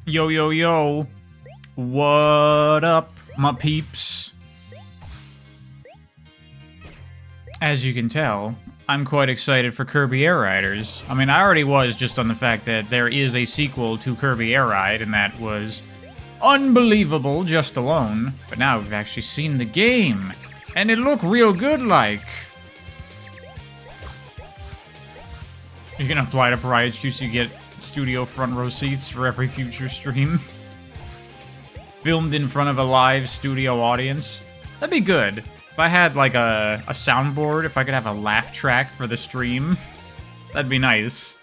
Yo, yo, yo. What up, my peeps? As you can tell, I'm quite excited for Kirby Air Riders. I mean, I already was just on the fact that there is a sequel to Kirby Air Ride, and that was unbelievable just alone. But now we've actually seen the game, and it looked real good like. You can apply to Pariah HQ so you get studio front row seats for every future stream. Filmed in front of a live studio audience. That'd be good. If I had like a soundboard, if I could have a laugh track for the stream, that'd be nice.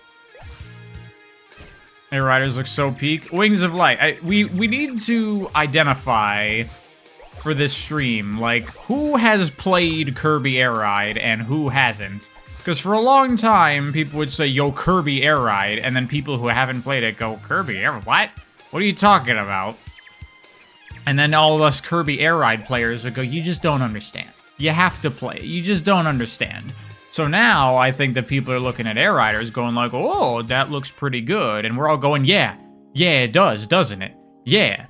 Air Riders look so peak. Wings of Light. We need to identify for this stream, like, who has played Kirby Air Ride and who hasn't. Because for a long time, people would say, yo, Kirby Air Ride, and then people who haven't played it go, Kirby Air what? What are you talking about? And then all of us Kirby Air Ride players would go, you just don't understand. You have to play. You just don't understand. So now, I think that people are looking at Air Riders going like, oh, that looks pretty good. And we're all going, yeah, it does, doesn't it? Yeah.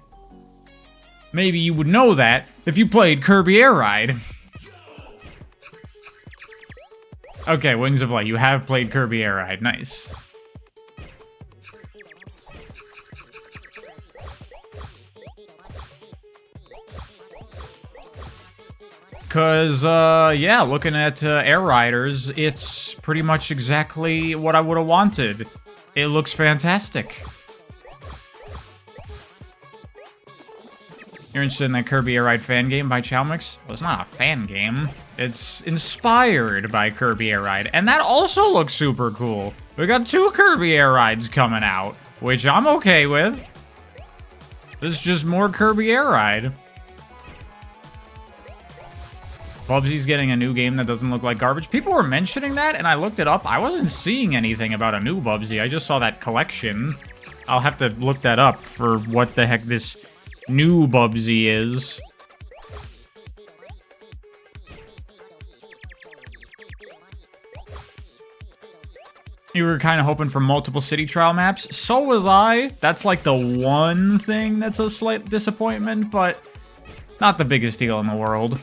Maybe you would know that if you played Kirby Air Ride. Okay, Wings of Light, you have played Kirby Air Ride. Nice. Because, yeah, looking at Air Riders, it's pretty much exactly what I would have wanted. It looks fantastic. You're interested in that Kirby Air Ride fan game by Chalmix? Well, it's not a fan game. It's inspired by Kirby Air Ride, and that also looks super cool. We got 2 Kirby Air Rides coming out, which I'm okay with. This is just more Kirby Air Ride. Bubsy's getting a new game that doesn't look like garbage. People were mentioning that, and I looked it up. I wasn't seeing anything about a new Bubsy. I just saw that collection. I'll have to look that up for what the heck this new Bubsy is. You were kind of hoping for multiple city trial maps. So was I. That's like the one thing that's a slight disappointment, but not the biggest deal in the world.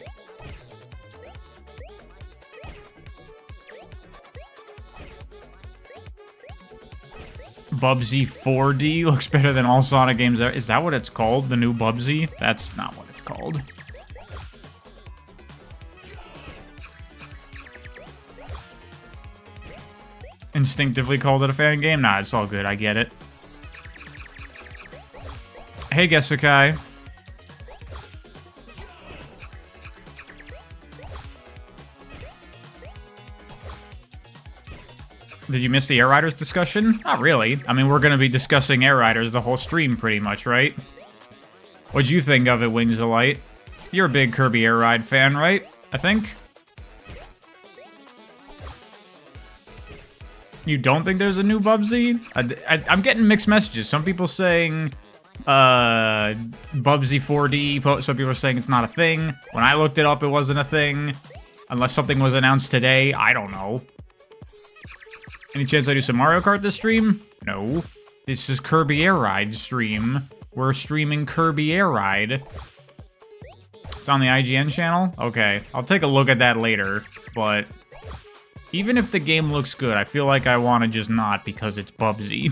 Bubsy 4D looks better than all Sonic games ever. Is that what it's called? The new Bubsy? That's not what it's called. Instinctively called it a fan game? Nah, it's all good. I get it. Hey, Gesukai. Did you miss the Air Riders discussion? Not really. I mean, we're going to be discussing Air Riders the whole stream pretty much, right? What'd you think of it, Wings of Light? You're a big Kirby Air Ride fan, right? I think? You don't think there's a new Bubsy? I'm getting mixed messages. Some people saying Bubsy 4D. Some people are saying it's not a thing. When I looked it up, it wasn't a thing. Unless something was announced today. I don't know. Any chance I do some Mario Kart this stream? No. This is Kirby Air Ride stream. We're streaming Kirby Air Ride. It's on the IGN channel? Okay. I'll take a look at that later, but even if the game looks good, I feel like I want to just not because it's Bubsy.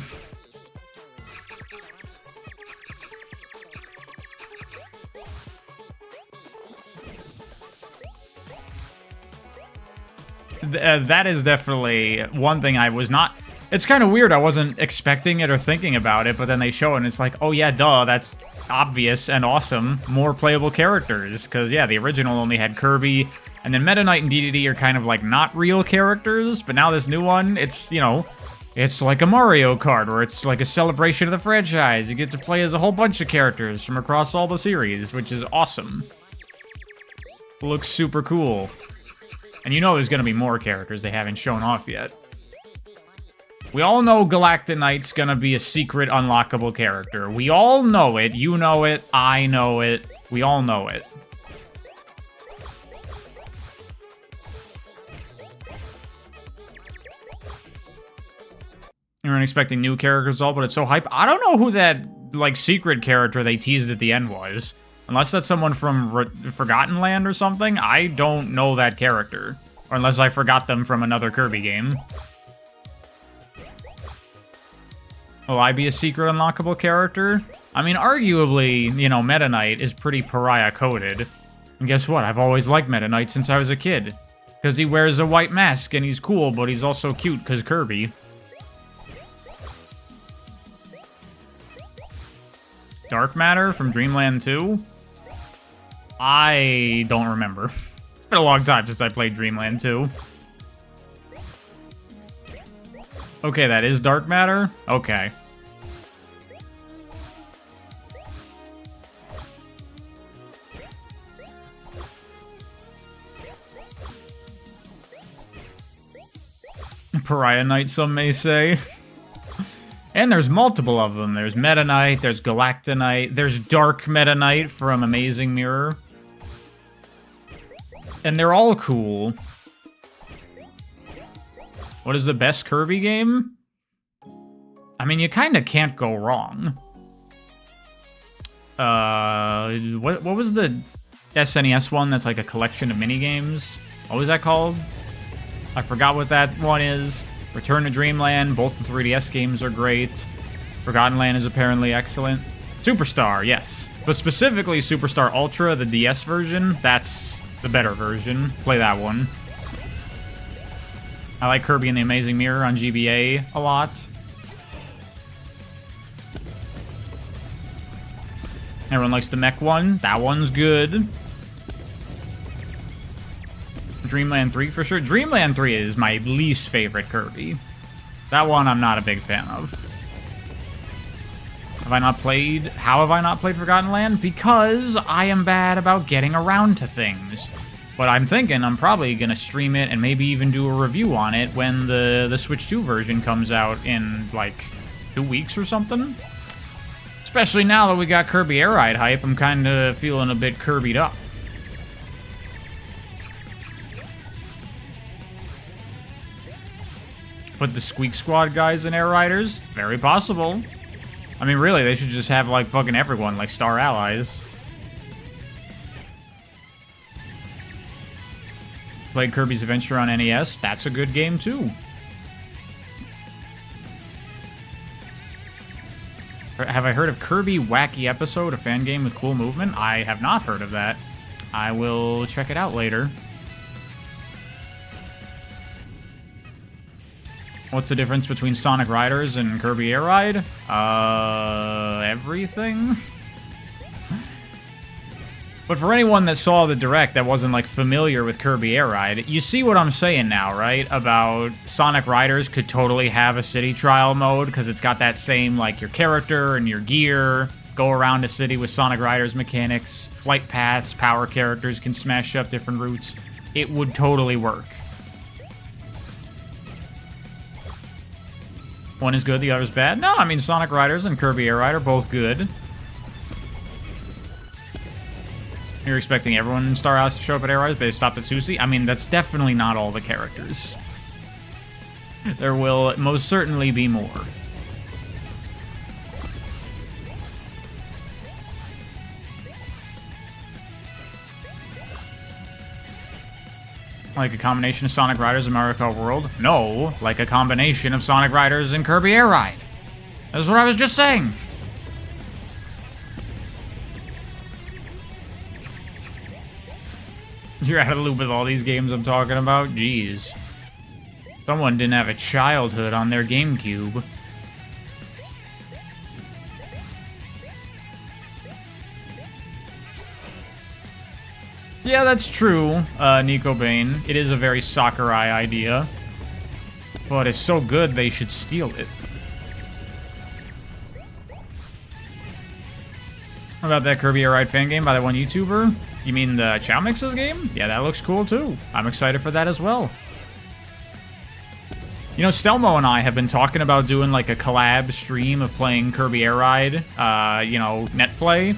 That is definitely one thing I was not... It's kind of weird. I wasn't expecting it or thinking about it, but then they show it and it's like, oh yeah, duh, that's obvious and awesome. More playable characters. Because, yeah, the original only had Kirby, and then Meta Knight and DDD are kind of like not real characters, but now this new one, it's, you know, it's like a Mario Kart, where it's like a celebration of the franchise. You get to play as a whole bunch of characters from across all the series, which is awesome. Looks super cool. And you know there's going to be more characters they haven't shown off yet. We all know Galactic Knight's going to be a secret unlockable character. We all know it. You know it. I know it. We all know it. We weren't expecting new characters at all, but it's so hype. I don't know who that, like, secret character they teased at the end was. Unless that's someone from Forgotten Land or something, I don't know that character. Or unless I forgot them from another Kirby game. Will I be a secret unlockable character? I mean, arguably, you know, Meta Knight is pretty pariah-coded. And guess what? I've always liked Meta Knight since I was a kid. Because he wears a white mask and he's cool, but he's also cute because Kirby. Dark Matter from Dreamland 2? I don't remember. It's been a long time since I played Dreamland 2. Okay, that is Dark Matter? Okay. Pariah Knight, some may say. And there's multiple of them. There's Meta Knight, there's Galactonite, there's Dark Meta Knight from Amazing Mirror. And they're all cool. What is the best Kirby game? I mean, you kind of can't go wrong. What was the SNES one that's like a collection of minigames? What was that called? I forgot what that one is. Return to Dreamland, both the 3DS games are great. Forgotten Land is apparently excellent. Superstar, yes. But specifically Superstar Ultra, the DS version, that's the better version. Play that one. I like Kirby and the Amazing Mirror on GBA a lot. Everyone likes the mech one. That one's good. Dreamland 3 for sure. Dreamland 3 is my least favorite Kirby. That one I'm not a big fan of. Have I not played... How have I not played Forgotten Land? Because I am bad about getting around to things. But I'm thinking I'm probably going to stream it and maybe even do a review on it when the Switch 2 version comes out in, like, 2 weeks or something. Especially now that we got Kirby Air Ride hype, I'm kind of feeling a bit Kirby'd up. Put the Squeak Squad guys in Air Riders? Very possible. I mean, really, they should just have, like, fucking everyone, like Star Allies. Played Kirby's Adventure on NES. That's a good game, too. Have I heard of Kirby Wacky Episode, a fan game with cool movement? I have not heard of that. I will check it out later. What's the difference between Sonic Riders and Kirby Air Ride? Everything? But for anyone that saw the Direct that wasn't, like, familiar with Kirby Air Ride, you see what I'm saying now, right? About Sonic Riders could totally have a city trial mode, because it's got that same, like, your character and your gear, go around a city with Sonic Riders mechanics, flight paths, power characters can smash up different routes. It would totally work. One is good, the other's bad? No, I mean, Sonic Riders and Kirby Air Ride are both good. You're expecting everyone in Star Allies to show up at Air Riders, but they stopped at Susie? I mean, that's definitely not all the characters. There will most certainly be more. Like a combination of Sonic Riders and Mario Kart World? No, like a combination of Sonic Riders and Kirby Air Ride. That's what I was just saying. You're out of the loop with all these games I'm talking about? Jeez. Someone didn't have a childhood on their GameCube. Yeah, that's true, Nico Bane. It is a very Sakurai idea. But it's so good they should steal it. What about that Kirby Air Ride fan game by that one YouTuber? You mean the Chow Mixes game? Yeah, that looks cool too. I'm excited for that as well. You know, Stelmo and I have been talking about doing like a collab stream of playing Kirby Air Ride, you know, net play.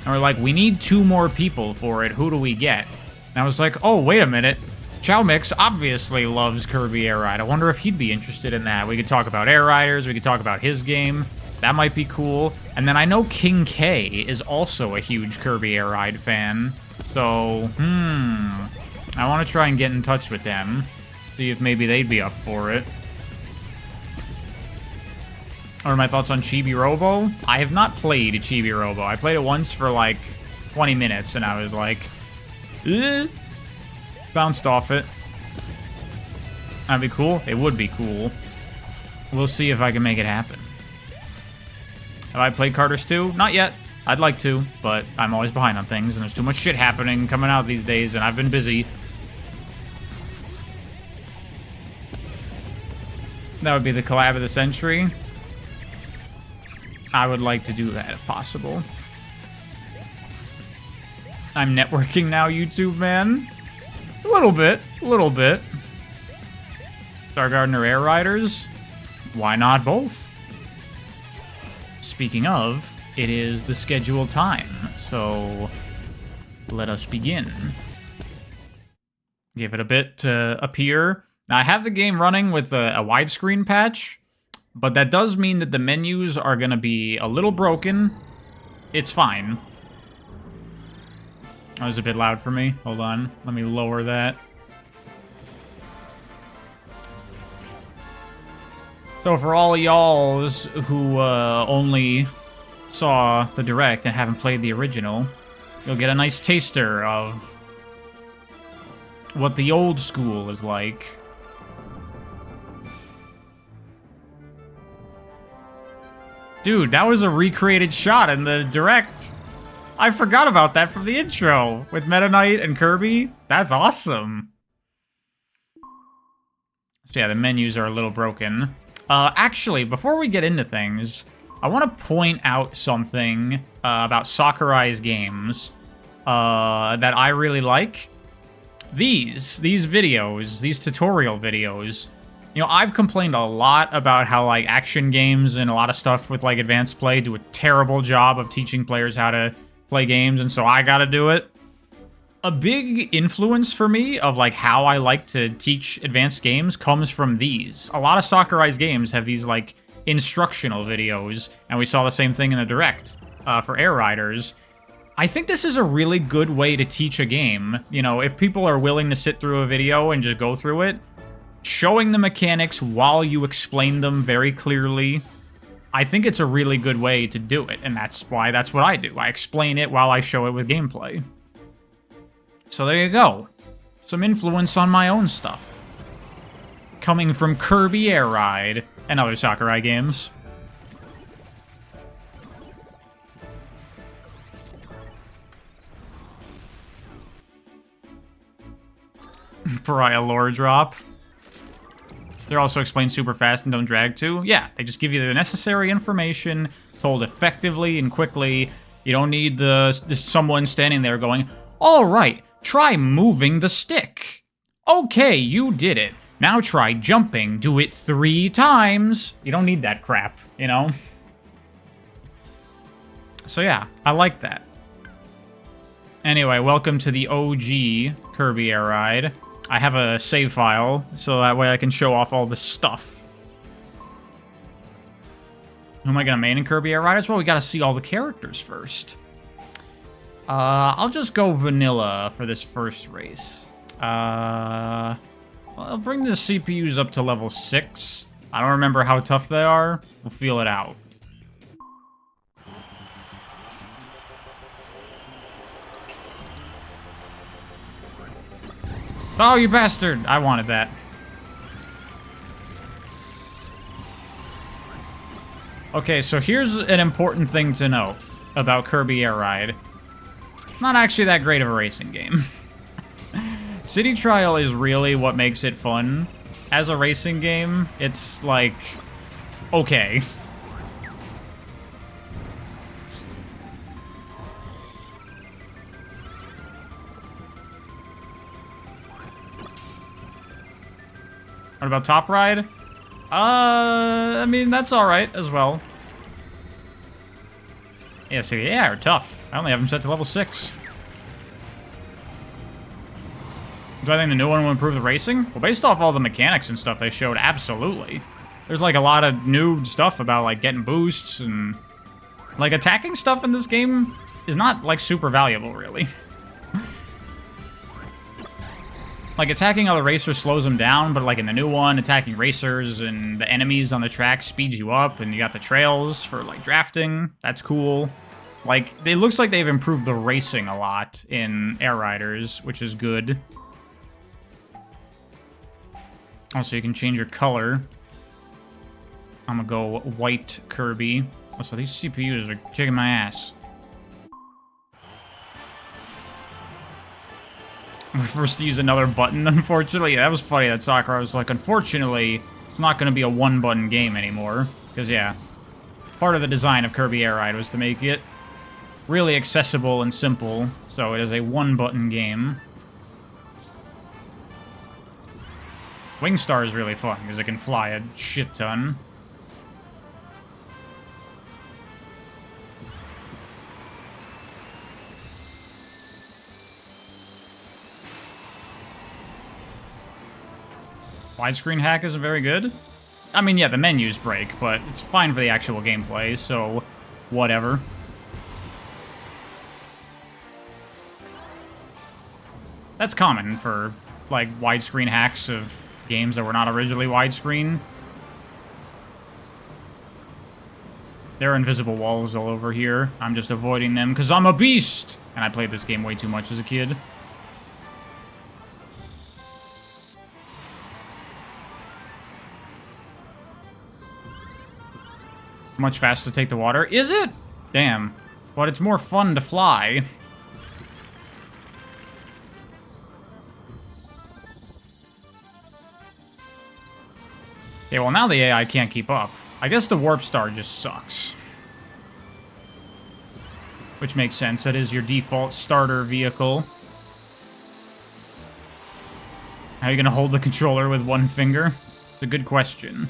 And we're like, we need 2 more people for it. Who do we get? And I was like, oh, wait a minute. Chow Mix obviously loves Kirby Air Ride. I wonder if he'd be interested in that. We could talk about Air Riders. We could talk about his game. That might be cool. And then I know King K is also a huge Kirby Air Ride fan. So, I want to try and get in touch with them. See if maybe they'd be up for it. What are my thoughts on Chibi Robo? I have not played Chibi Robo. I played it once for like 20 minutes and I was like, bounced off it. That'd be cool. It would be cool. We'll see if I can make it happen. Have I played Carter's 2? Not yet. I'd like to, but I'm always behind on things, and there's too much shit happening coming out these days, and I've been busy. That would be the collab of the century. I would like to do that if possible. I'm networking now, YouTube man. A little bit. Star Gardener Air Riders? Why not both? Speaking of, it is the scheduled time, so let us begin. Give it a bit to appear. Now, I have the game running with a widescreen patch, but that does mean that the menus are going to be a little broken. It's fine. That was a bit loud for me. Hold on. Let me lower that. So for all of y'alls who only saw the Direct and haven't played the original, you'll get a nice taster of what the old school is like. Dude, that was a recreated shot in the Direct. I forgot about that from the intro with Meta Knight and Kirby. That's awesome. So yeah, the menus are a little broken. Actually, before we get into things, I want to point out something about Sakurai's games that I really like. These videos, these tutorial videos, you know, I've complained a lot about how, like, action games and a lot of stuff with, like, advanced play do a terrible job of teaching players how to play games, and so I gotta do it. A big influence for me of, like, how I like to teach advanced games comes from these. A lot of Sakurai's games have these, like, instructional videos, and we saw the same thing in the Direct for Air Riders. I think this is a really good way to teach a game. You know, if people are willing to sit through a video and just go through it, showing the mechanics while you explain them very clearly, I think it's a really good way to do it, and that's what I do. I explain it while I show it with gameplay. So there you go. Some influence on my own stuff. Coming from Kirby Air Ride and other Sakurai games. Pariah lore drop. They're also explained super fast and don't drag too. Yeah, they just give you the necessary information, told effectively and quickly. You don't need someone standing there going, all right, try moving the stick. Okay, you did it. Now try jumping. Do it 3 times. You don't need that crap, you know? So yeah, I like that. Anyway, welcome to the OG Kirby Air Ride. I have a save file, so that way I can show off all the stuff. Who am I going to main in Kirby Air Riders? Well, we got to see all the characters first. I'll just go vanilla for this first race. I'll bring the CPUs up to level 6. I don't remember how tough they are. We'll feel it out. Oh, you bastard! I wanted that. Okay, so here's an important thing to know about Kirby Air Ride. Not actually that great of a racing game. City Trial is really what makes it fun. As a racing game, it's like, okay. What about Top Ride? I mean, that's alright as well. Yeah, see, yeah, are tough. I only have them set to level 6. Do I think the new one will improve the racing? Well, based off all the mechanics and stuff they showed, absolutely. There's, like, a lot of new stuff about, like, getting boosts and... Like, attacking stuff in this game is not, like, super valuable, really. Like, attacking other racers slows them down, but, like, in the new one, attacking racers and the enemies on the track speeds you up, and you got the trails for, like, drafting. That's cool. Like, it looks like they've improved the racing a lot in Air Riders, which is good. Also, you can change your color. I'm gonna go white Kirby. Also, these CPUs are kicking my ass. We're forced to use another button, unfortunately. That was funny, that Sakura was like, unfortunately, it's not gonna be a one-button game anymore. Because, yeah, part of the design of Kirby Air Ride was to make it really accessible and simple. So it is a one-button game. Wingstar is really fun, because it can fly a shit ton. Widescreen hack isn't very good. I mean, yeah, the menus break, but it's fine for the actual gameplay, so whatever. That's common for, like, widescreen hacks of games that were not originally widescreen. There are invisible walls all over here. I'm just avoiding them because I'm a beast! And I played this game way too much as a kid. Much faster to take the water. Is it? Damn. But it's more fun to fly. Okay, well now the AI can't keep up. I guess the Warp Star just sucks. Which makes sense. That is your default starter vehicle. How are you gonna hold the controller with one finger? It's a good question.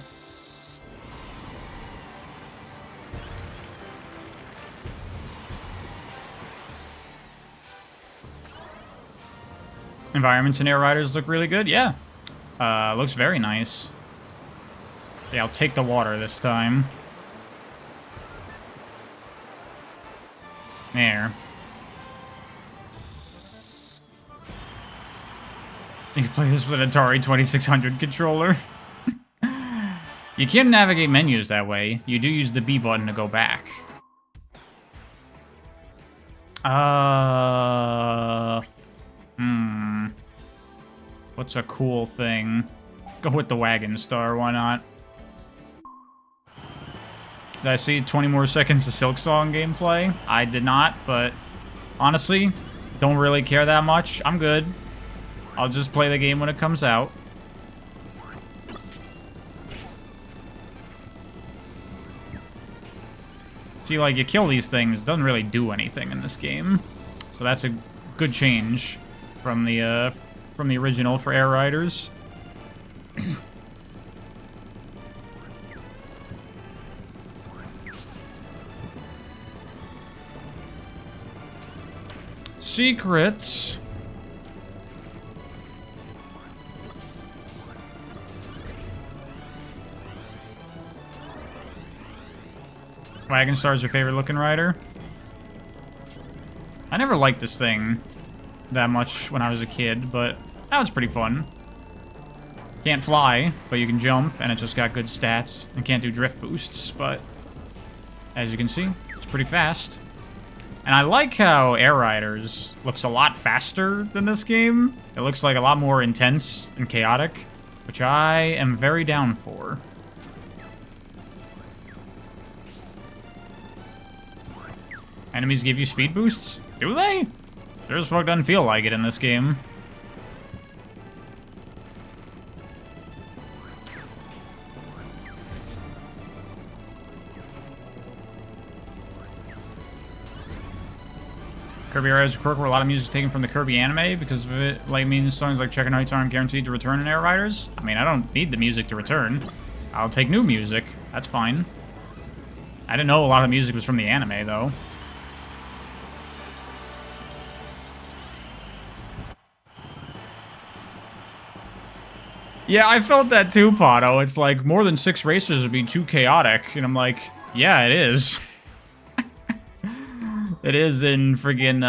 Environments in Air Riders look really good. Yeah. Looks very nice. Yeah, I'll take the water this time. There. You can play this with an Atari 2600 controller. You can navigate menus that way. You do use the B button to go back. What's a cool thing? Go with the Wagon Star, why not? Did I see 20 more seconds of Silk Song gameplay? I did not, but honestly, don't really care that much. I'm good. I'll just play the game when it comes out. See, like, you kill these things, it doesn't really do anything in this game. So that's a good change from the original for Air Riders. Secrets. Wagon Star's your favorite looking rider? I never liked this thing that much when I was a kid, but that was pretty fun. Can't fly, but you can jump, and it just got good stats. And can't do drift boosts, but as you can see, it's pretty fast. And I like how Air Riders looks a lot faster than this game. It looks like a lot more intense and chaotic, which I am very down for. Enemies give you speed boosts? Do they? Sure as fuck doesn't feel like it in this game. Kirby Air Riders quirk where a lot of music is taken from the Kirby anime because of it, like, means songs like Check and Heights aren't guaranteed to return in Air Riders. I mean, I don't need the music to return. I'll take new music. That's fine. I didn't know a lot of music was from the anime, though. Yeah, I felt that too, Pato. It's like, more than 6 racers would be too chaotic. And I'm like, yeah, it is. It is in friggin',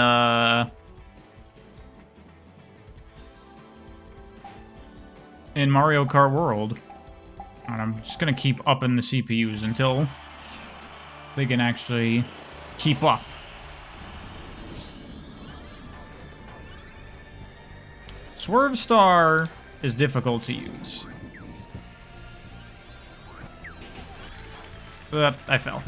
in Mario Kart World. And I'm just gonna keep upping the CPUs until they can actually keep up. Swerve Star is difficult to use. I fell.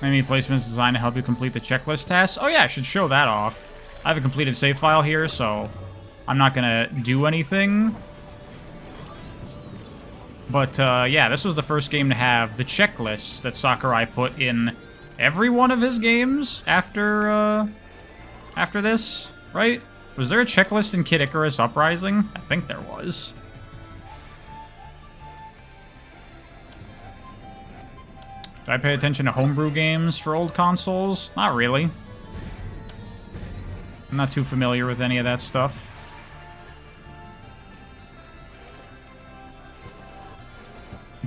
Enemy placements designed to help you complete the checklist tasks. Oh yeah, I should show that off. I have a completed save file here, so I'm not gonna do anything. But yeah, this was the first game to have the checklists that Sakurai put in every one of his games after this, right? Was there a checklist in Kid Icarus Uprising? I think there was. Do I pay attention to homebrew games for old consoles? Not really. I'm not too familiar with any of that stuff.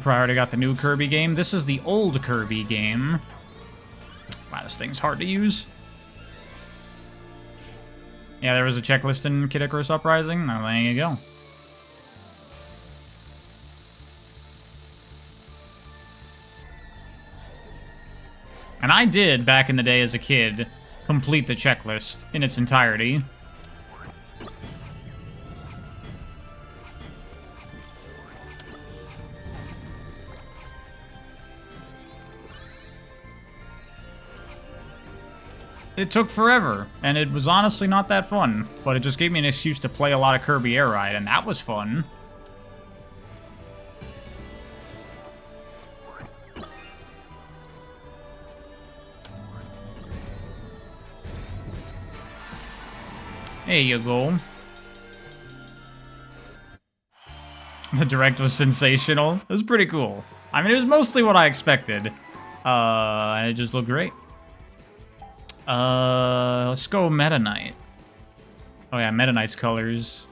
Probably already got the new Kirby game. This is the old Kirby game. Wow, this thing's hard to use. Yeah, there was a checklist in Kid Icarus Uprising. Now there you go. And I did, back in the day as a kid, complete the checklist in its entirety. It took forever, and it was honestly not that fun, but it just gave me an excuse to play a lot of Kirby Air Ride, and that was fun. There you go. The direct was sensational. It was pretty cool. I mean, it was mostly what I expected. And it just looked great. Let's go Meta Knight. Oh yeah, Meta Knight's colors.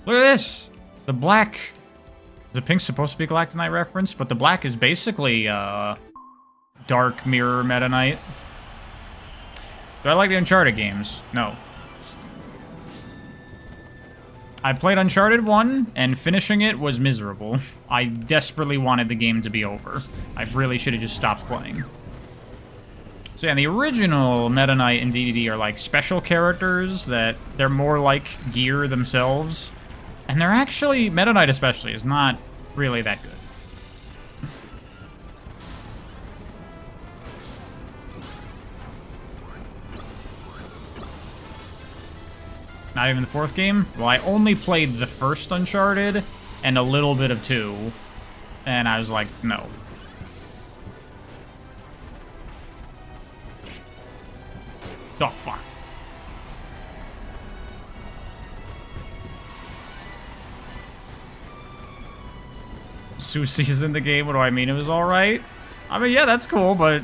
Look at this! The black... The pink's supposed to be a Galactic Knight reference, but the black is basically, Dark Mirror Meta Knight. Do I like the Uncharted games? No. I played Uncharted 1, and finishing it was miserable. I desperately wanted the game to be over. I really should have just stopped playing. So yeah, the original Meta Knight and DDD are like special characters that they're more like gear themselves. And they're actually, Meta Knight especially, is not really that good. Not even the fourth game? Well, I only played the first Uncharted and a little bit of 2. And I was like, no. Oh, fuck. Susie's in the game, what do I mean? It was alright? I mean, yeah, that's cool, but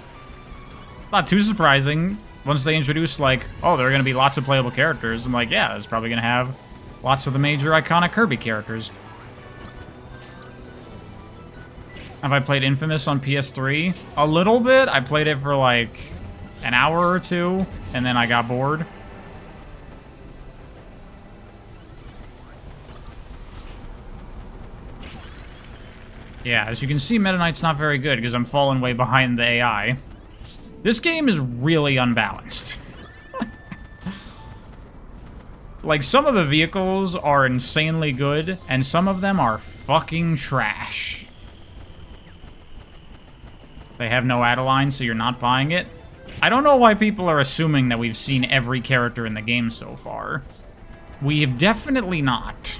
not too surprising. Once they introduced, like, oh, there are going to be lots of playable characters, I'm like, yeah, it's probably going to have lots of the major iconic Kirby characters. Have I played Infamous on PS3? A little bit. I played it for, like, an hour or 2, and then I got bored. Yeah, as you can see, Meta Knight's not very good, because I'm falling way behind the AI. This game is really unbalanced. Like, some of the vehicles are insanely good, and some of them are fucking trash. They have no Adeline, so you're not buying it. I don't know why people are assuming that we've seen every character in the game so far. We have definitely not.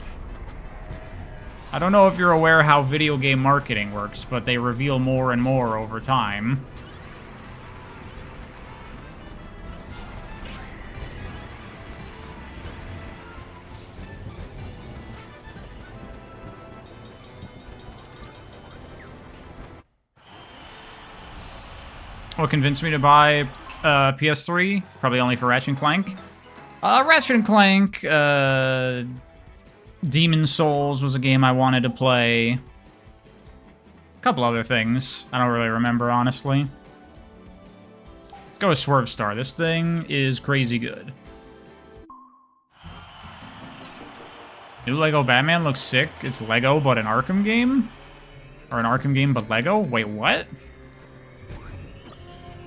I don't know if you're aware how video game marketing works, but they reveal more and more over time. What convinced me to buy PS3? Probably only for Ratchet and Clank. Ratchet and Clank, Demon Souls was a game I wanted to play. A couple other things. I don't really remember, honestly. Let's go with Swerve Star. This thing is crazy good. New Lego Batman looks sick. It's Lego, but an Arkham game? Or an Arkham game, but Lego? Wait, what?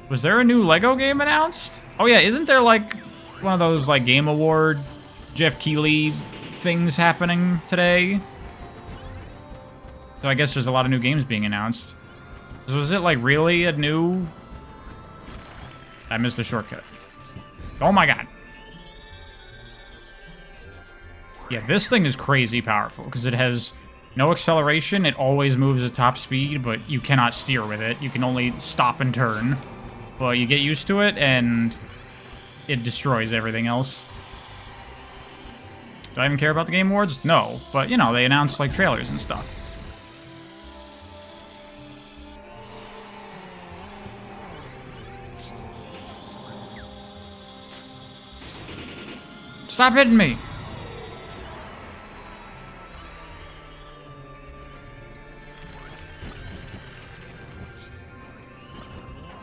Was there a new Lego game announced? Oh yeah, isn't there like one of those like Game Award Jeff Keighley things happening today? So I guess there's a lot of new games being announced. So was it like really a new... I missed the shortcut. Oh my god. Yeah, this thing is crazy powerful because it has no acceleration. It always moves at top speed, but you cannot steer with it. You can only stop and turn. Well, you get used to it, and it destroys everything else. Do I even care about the Game Awards? No, but, you know, they announced, like, trailers and stuff. Stop hitting me!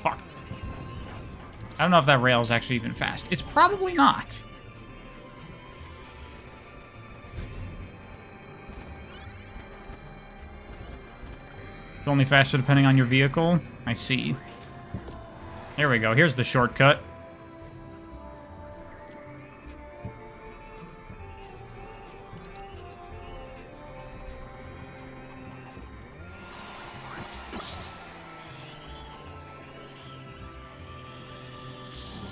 Fuck. I don't know if that rail is actually even fast. It's probably not. It's only faster depending on your vehicle. I see. Here we go. Here's the shortcut.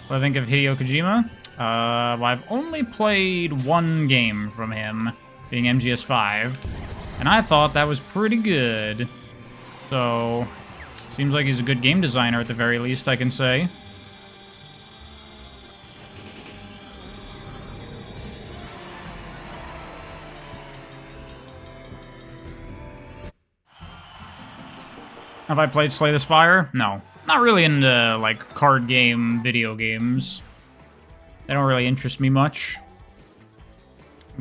What do I think of Hideo Kojima? Well, I've only played one game from him, being MGS5, and I thought that was pretty good. So, seems like he's a good game designer at the very least, I can say. Have I played Slay the Spire? No. Not really into, like, card game video games. They don't really interest me much.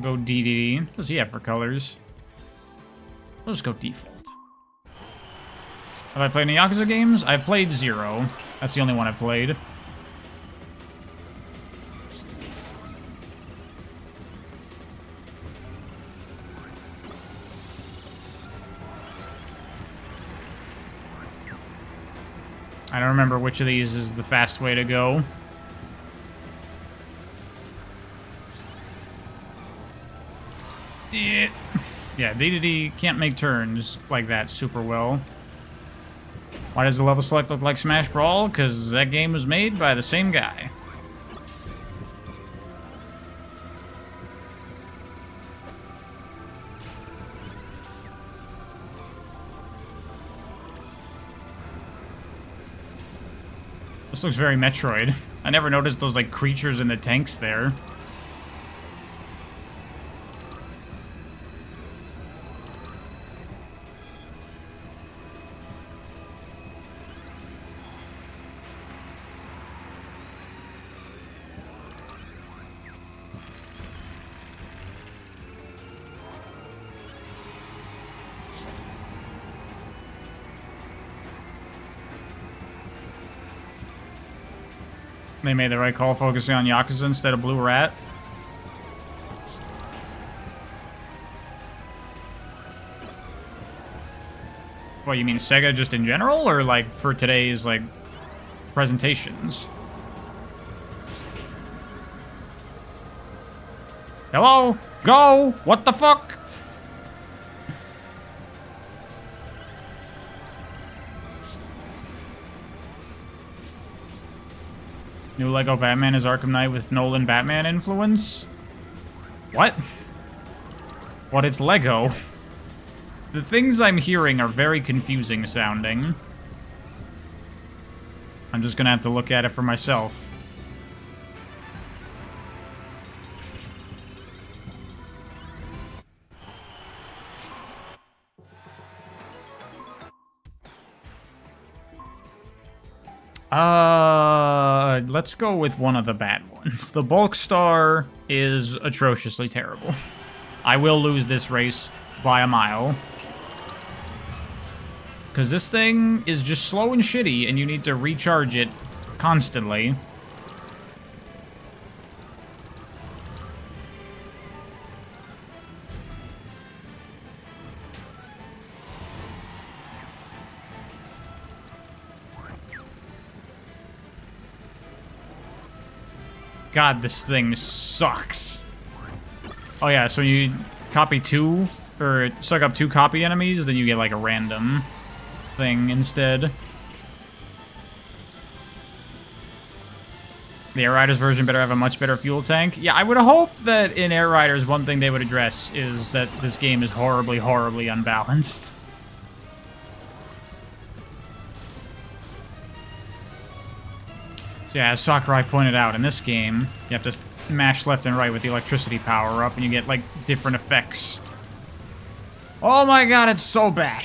Go DDD. What does he have for colors? We'll just go default. Have I played any Yakuza games? I've played 0. That's the only one I've played. I don't remember which of these is the fast way to go. Yeah, DDD can't make turns like that super well. Why does the level select look like Smash Brawl? Because that game was made by the same guy. This looks very Metroid. I never noticed those, like, creatures in the tanks there. They made the right call focusing on Yakuza instead of Blue Rat. What, you mean Sega just in general, or like for today's like presentations? Hello? Go! What the fuck? New Lego Batman is Arkham Knight with Nolan Batman influence? What? What, it's Lego? The things I'm hearing are very confusing sounding. I'm just gonna have to look at it for myself. Let's go with one of the bad ones. The bulk star is atrociously terrible. I will lose this race by a mile. Because this thing is just slow and shitty, and you need to recharge it constantly. God, this thing sucks. Oh yeah, so you copy 2, or suck up 2 copy enemies, then you get like a random thing instead. The Air Riders version better have a much better fuel tank. Yeah, I would hope that in Air Riders, one thing they would address is that this game is horribly, horribly unbalanced. So yeah, as Sakurai pointed out, in this game, you have to mash left and right with the electricity power up, and you get, like, different effects. Oh my god, it's so bad.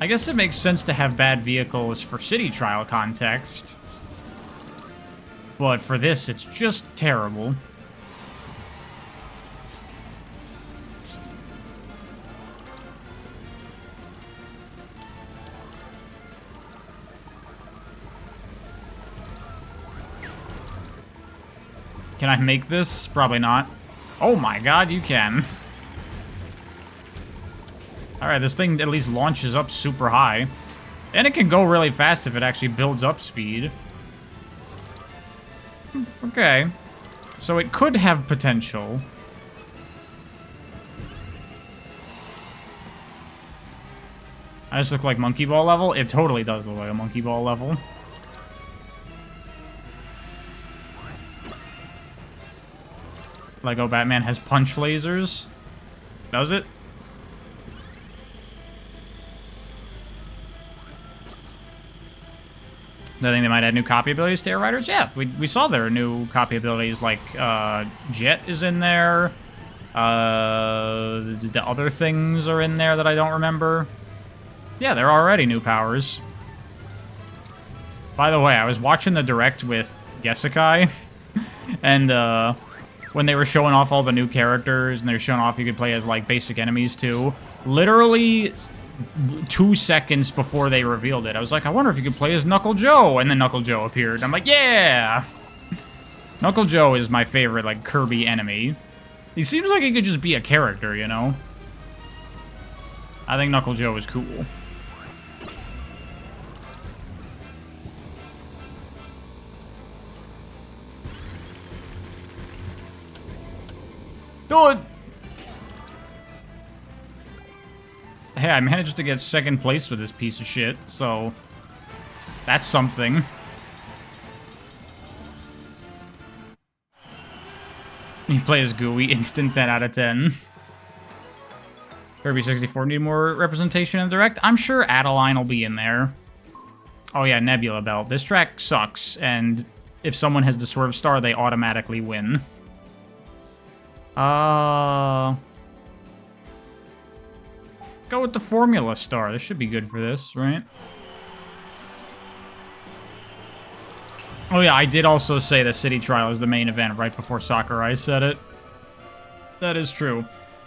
I guess it makes sense to have bad vehicles for city trial context. But for this, it's just terrible. Can I make this? Probably not. Oh my god, you can. Alright, this thing at least launches up super high. And it can go really fast if it actually builds up speed. Okay. So it could have potential. I just look like Monkey Ball level? It totally does look like a Monkey Ball level. Lego Batman has punch lasers. Does it? I think they might add new copy abilities to Air Riders. Yeah, we saw there are new copy abilities, like Jet is in there. The other things are in there that I don't remember. Yeah, there are already new powers. By the way, I was watching the Direct with Gesekai, and when they were showing off all the new characters, and they were showing off you could play as, like, basic enemies, too. Literally 2 seconds before they revealed it, I was like, I wonder if you could play as Knuckle Joe, and then Knuckle Joe appeared. I'm like, yeah! Knuckle Joe is my favorite, like, Kirby enemy. He seems like he could just be a character, you know? I think Knuckle Joe is cool. Do it! Hey, I managed to get second place with this piece of shit, so that's something. You play as Gooey, instant 10 out of 10. Kirby 64 need more representation in the Direct? I'm sure Adeline will be in there. Oh yeah, Nebula Belt. This track sucks, and if someone has the Swerve Star, they automatically win. Let's go with the Formula Star. This should be good for this, right? Oh yeah, I did also say the City Trial is the main event right before Sakurai said it. That is true.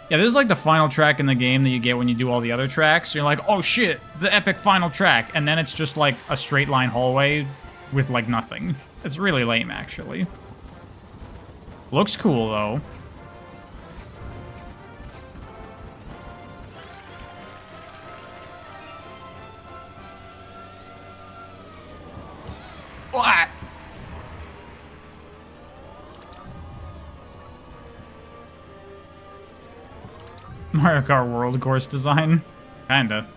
Yeah, this is like the final track in the game that you get when you do all the other tracks. You're like, oh shit, the epic final track. And then it's just like a straight line hallway with like nothing. It's really lame, actually. Looks cool, though. What? Mario Kart World course design? Kinda.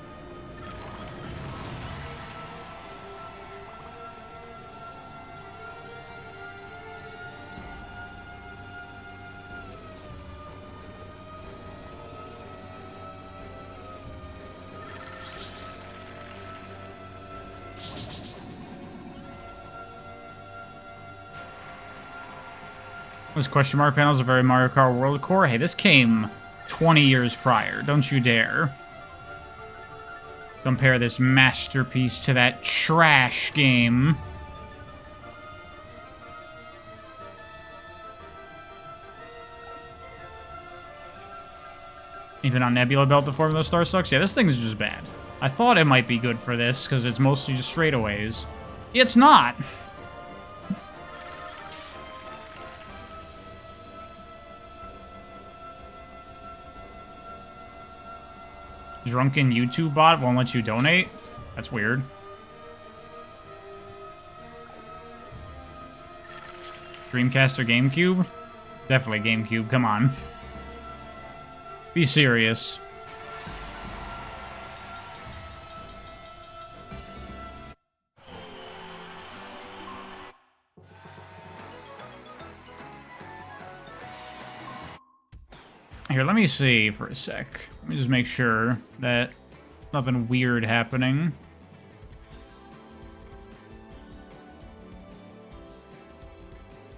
Those question mark panels are very Mario Kart World core. Hey, this came 20 years prior. Don't you dare compare this masterpiece to that trash game. Even on Nebula Belt, the Formula Star sucks. Yeah, this thing's just bad. I thought it might be good for this, because it's mostly just straightaways. It's not! Drunken YouTube bot won't let you donate? That's weird. Dreamcast or GameCube? Definitely GameCube, come on. Be serious. Here, let me see for a sec. Let me just make sure that nothing weird happening.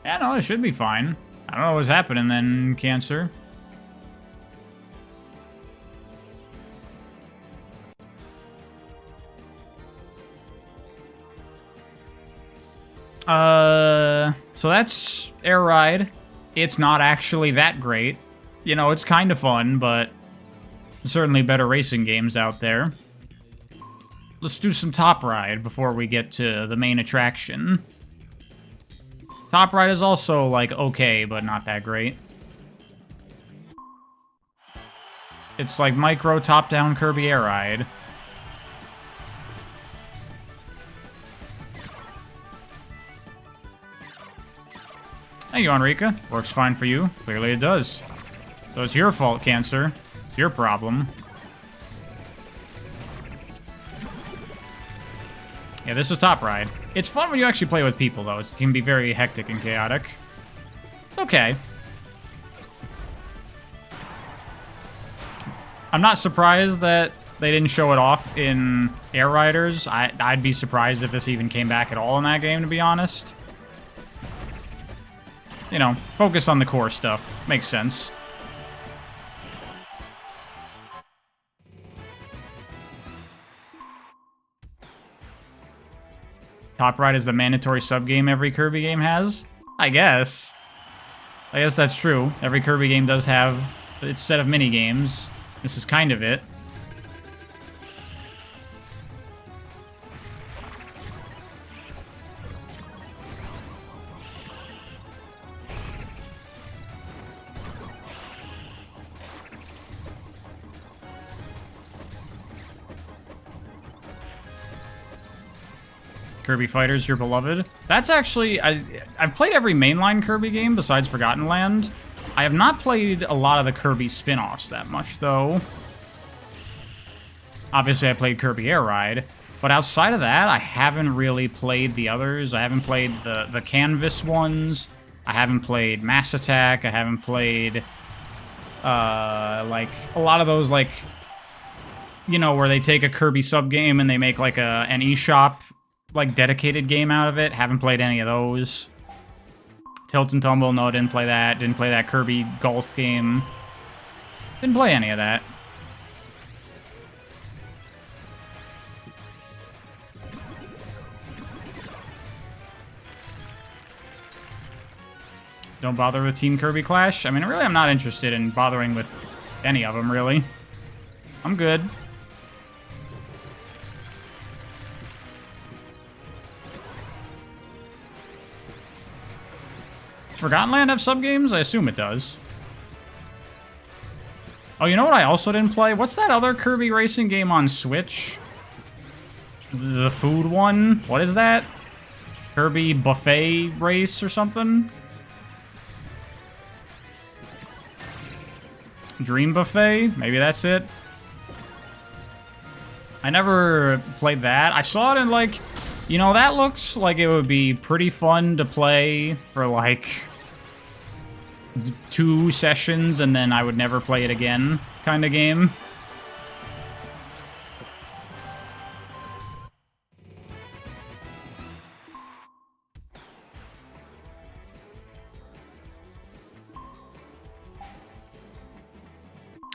Yeah, no, it should be fine. I don't know what's happening then, Cancer. So that's Air Ride. It's not actually that great. You know, it's kind of fun, but certainly better racing games out there. Let's do some Top Ride before we get to the main attraction. Top Ride is also, like, okay, but not that great. It's like micro top-down Kirby Air Ride. Thank you, Enrica. Works fine for you. Clearly it does. So it's your fault, Cancer. It's your problem. Yeah, this is Top Ride. It's fun when you actually play with people, though. It can be very hectic and chaotic. Okay. I'm not surprised that they didn't show it off in Air Riders. I'd be surprised if this even came back at all in that game, to be honest. You know, focus on the core stuff. Makes sense. Top Ride is the mandatory sub-game every Kirby game has? I guess. I guess that's true. Every Kirby game does have its set of mini-games. This is kind of it. Kirby Fighters, your beloved. That's actually... I've played every mainline Kirby game besides Forgotten Land. I have not played a lot of the Kirby spin-offs that much, though. Obviously, I played Kirby Air Ride. But outside of that, I haven't really played the others. I haven't played the Canvas ones. I haven't played Mass Attack. I haven't played... like, a lot of those, like... You know, where they take a Kirby sub-game and they make, like, an eShop... like, dedicated game out of it. Haven't played any of those. Tilt and Tumble, no, didn't play that. Didn't play that Kirby golf game. Didn't play any of that. Don't bother with Team Kirby Clash? I mean, really, I'm not interested in bothering with any of them, really. I'm good. Does Forgotten Land have sub-games? I assume it does. Oh, you know what I also didn't play? What's that other Kirby racing game on Switch? The food one? What is that? Kirby Buffet Race or something? Dream Buffet? Maybe that's it. I never played that. I saw it in, like... You know, that looks like it would be pretty fun to play for, like, 2 sessions, and then I would never play it again kind of game.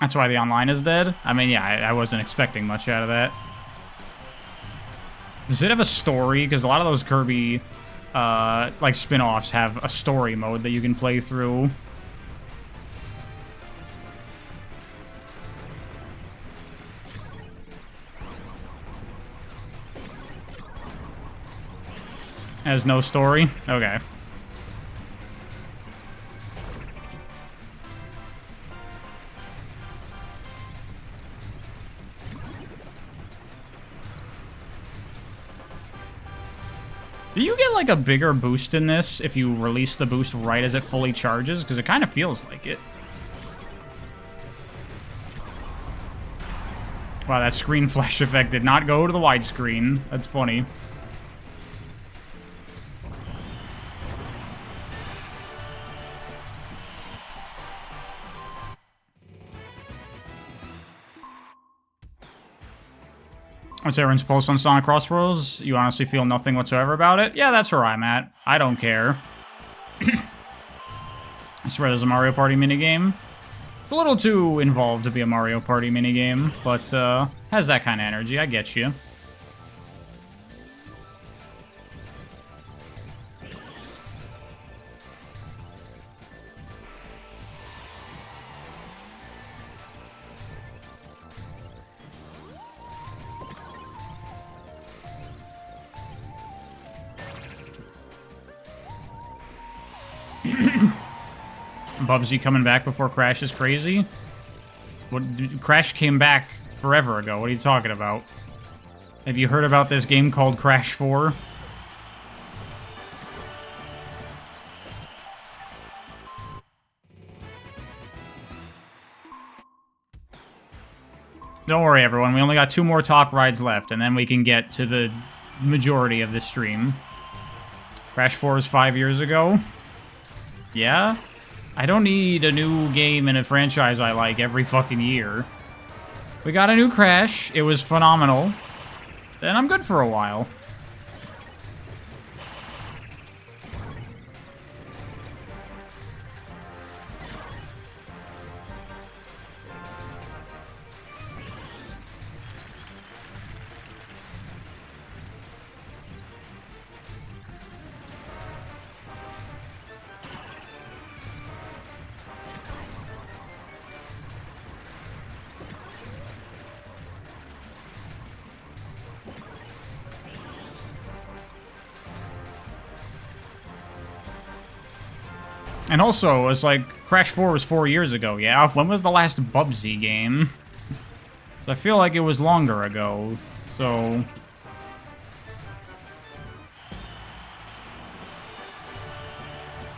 That's why the online is dead? I mean, yeah, I wasn't expecting much out of that. Does it have a story? Because a lot of those Kirby, like, spin-offs have a story mode that you can play through. Has no story? Okay. Do you get, like, a bigger boost in this if you release the boost right as it fully charges? Because it kind of feels like it. Wow, that screen flash effect did not go to the widescreen. That's funny. What's everyone's post on Sonic Crossroads? You honestly feel nothing whatsoever about it? Yeah, that's where I'm at. I don't care. I swear there's a Mario Party minigame. It's a little too involved to be a Mario Party minigame, but has that kind of energy. I get you. Bubsy coming back before Crash is crazy? What, Crash came back forever ago. What are you talking about? Have you heard about this game called Crash 4? Don't worry, everyone. We only got 2 more talk rides left, and then we can get to the majority of the stream. Crash 4 is 5 years ago? Yeah? I don't need a new game in a franchise I like every fucking year. We got a new Crash. It was phenomenal. Then I'm good for a while. And also, it's like, Crash 4 was 4 years ago, yeah? When was the last Bubsy game? I feel like it was longer ago, so...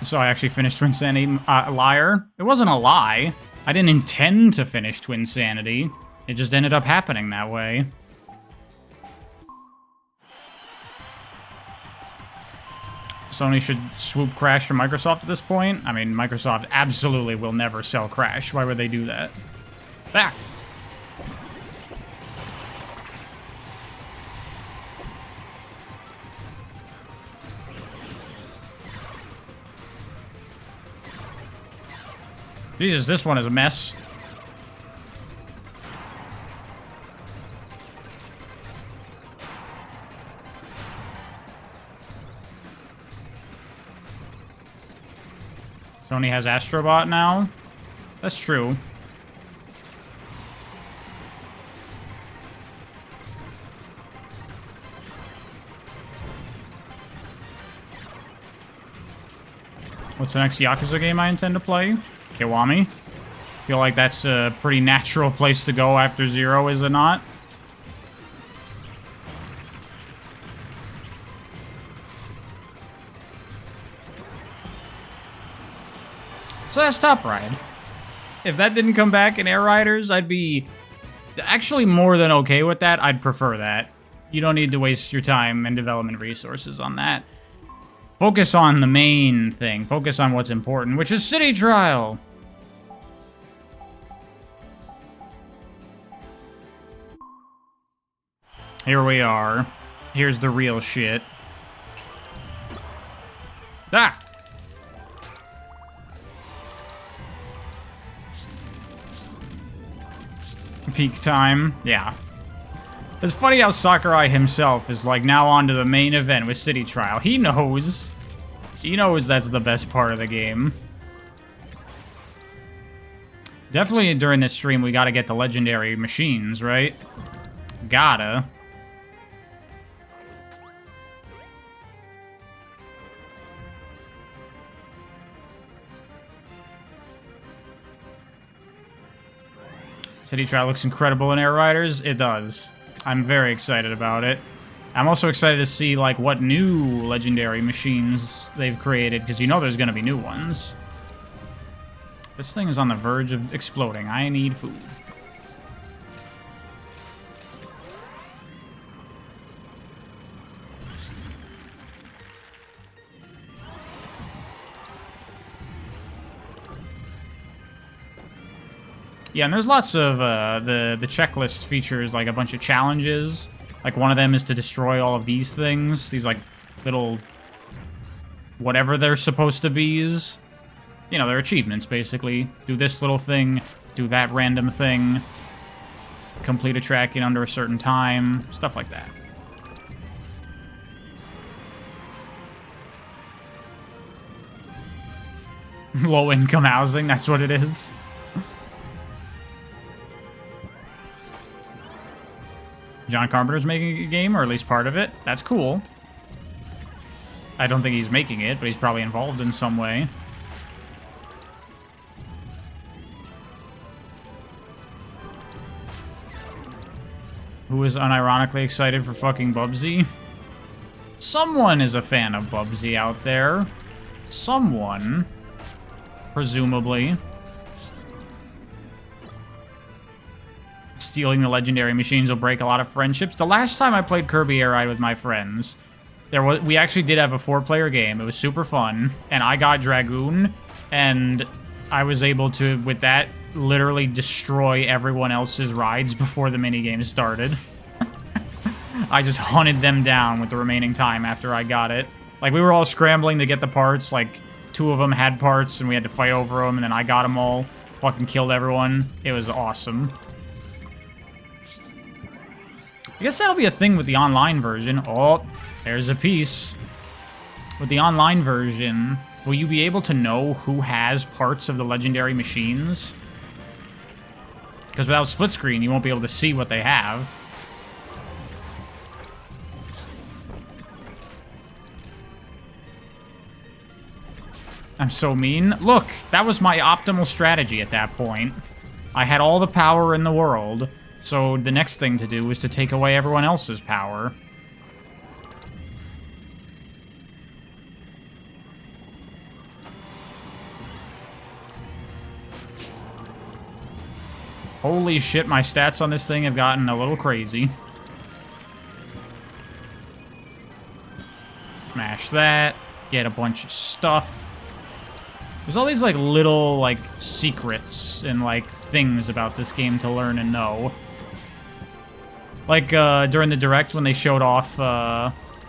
So I actually finished Twinsanity. Liar. It wasn't a lie. I didn't intend to finish Twinsanity. It just ended up happening that way. Sony should swoop Crash for Microsoft at this point. I mean, Microsoft absolutely will never sell Crash. Why would they do that? Back! Jesus, this one is a mess. Sony has Astrobot now? That's true. What's the next Yakuza game I intend to play? Kiwami. Feel like that's a pretty natural place to go after Zero, is it not? So that's Top Ride. If that didn't come back in Air Riders, I'd be actually more than okay with that. I'd prefer that. You don't need to waste your time and development resources on that. Focus on the main thing. Focus on what's important, which is City Trial. Here we are. Here's the real shit. Ah! Peak time. Yeah. It's funny how Sakurai himself is, like, now on to the main event with City Trial. He knows. He knows that's the best part of the game. Definitely during this stream, we gotta get the legendary machines, right? Gotta. City Trial looks incredible in Air Riders. It does. I'm very excited about it. I'm also excited to see, like, what new legendary machines they've created, because you know there's going to be new ones. This thing is on the verge of exploding. I need food. Yeah, and there's lots of, the checklist features, like, a bunch of challenges. Like, one of them is to destroy all of these things. These, like, little... whatever they're supposed to be is. You know, they're achievements, basically. Do this little thing, do that random thing, complete a track in under a certain time, stuff like that. Low-income housing, that's what it is. John Carpenter's making a game, or at least part of it. That's cool. I don't think he's making it, but he's probably involved in some way. Who is unironically excited for fucking Bubsy? Someone is a fan of Bubsy out there. Someone. Presumably. Stealing the legendary machines will break a lot of friendships. The last time I played Kirby Air Ride with my friends, we actually did have a 4-player game. It was super fun, and I got Dragoon, and I was able to, with that, literally destroy everyone else's rides before the minigame started. I just hunted them down with the remaining time after I got it. Like, we were all scrambling to get the parts, like, 2 of them had parts, and we had to fight over them, and then I got them all, fucking killed everyone. It was awesome. I guess that'll be a thing with the online version. Oh, there's a piece. With the online version, will you be able to know who has parts of the legendary machines? Because without split screen, you won't be able to see what they have. I'm so mean. Look, that was my optimal strategy at that point. I had all the power in the world. So the next thing to do was to take away everyone else's power. Holy shit, my stats on this thing have gotten a little crazy. Smash that. Get a bunch of stuff. There's all these, like, little, like, secrets and, like, things about this game to learn and know. Like, during the Direct when they showed off,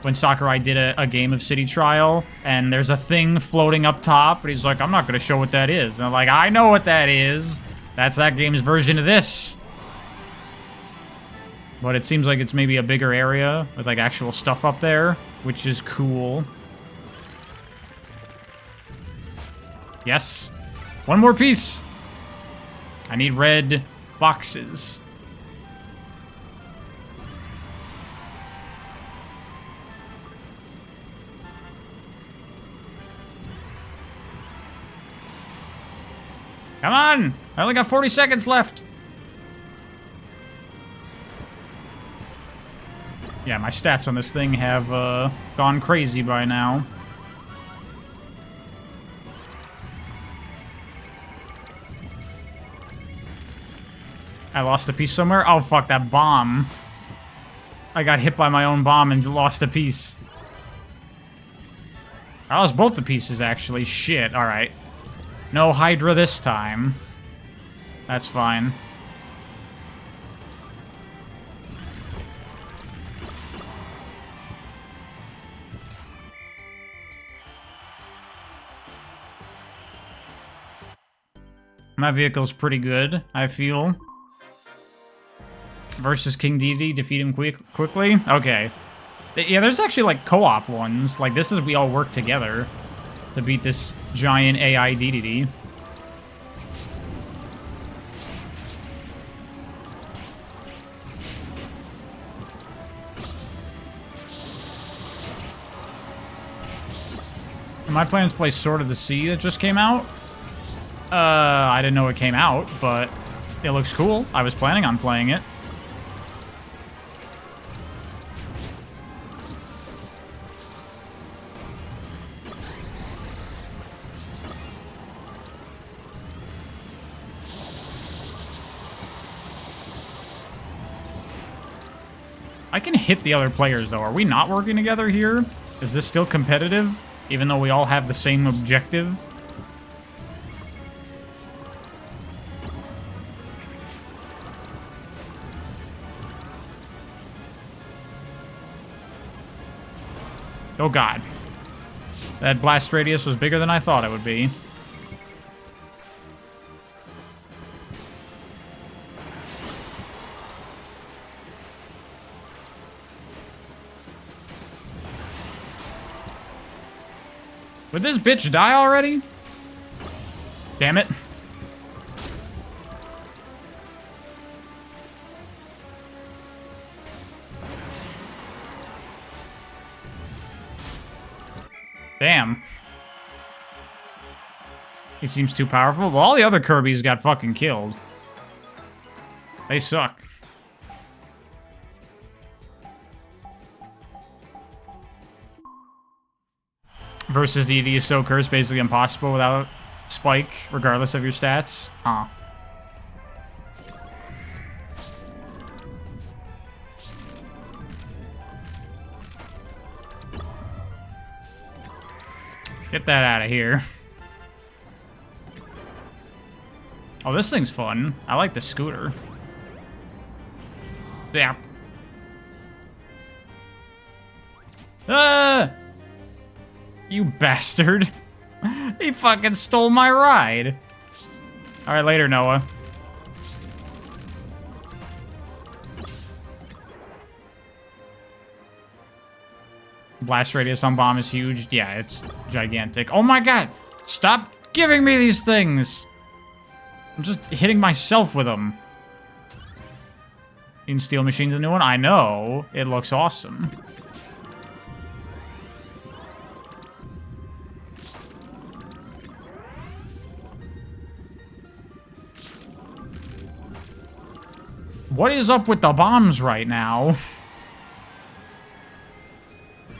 when Sakurai did a game of City Trial, and there's a thing floating up top, but he's like, I'm not gonna show what that is. And I'm like, I know what that is. That's that game's version of this. But it seems like it's maybe a bigger area with, like, actual stuff up there, which is cool. Yes. One more piece. I need red boxes. Come on! I only got 40 seconds left. Yeah, my stats on this thing have gone crazy by now. I lost a piece somewhere? Oh, fuck, that bomb. I got hit by my own bomb and lost a piece. I lost both the pieces, actually. Shit, alright. No Hydra this time. That's fine. My vehicle's pretty good, I feel. Versus King Dedede, defeat him quickly? Okay. Yeah, there's actually, like, co-op ones. Like, this is we all work together to beat this giant AI Dedede. Am I planning to play Sword of the Sea that just came out? I didn't know it came out, but it looks cool. I was planning on playing it. I can hit the other players, though. Are we not working together here? Is this still competitive, even though we all have the same objective? Oh, God. That blast radius was bigger than I thought it would be. Would this bitch die already? Damn it. Damn. He seems too powerful. Well, all the other Kirbys got fucking killed. They suck. Versus Dedede is so cursed, basically impossible without Spike, regardless of your stats. Huh. Get that out of here. Oh, this thing's fun. I like the scooter. Yeah. Ah! You bastard. He fucking stole my ride. Alright, later, Noah. Blast radius on bomb is huge. Yeah, it's gigantic. Oh my god! Stop giving me these things! I'm just hitting myself with them. You can Steel Machine's a new one? I know. It looks awesome. What is up with the bombs right now?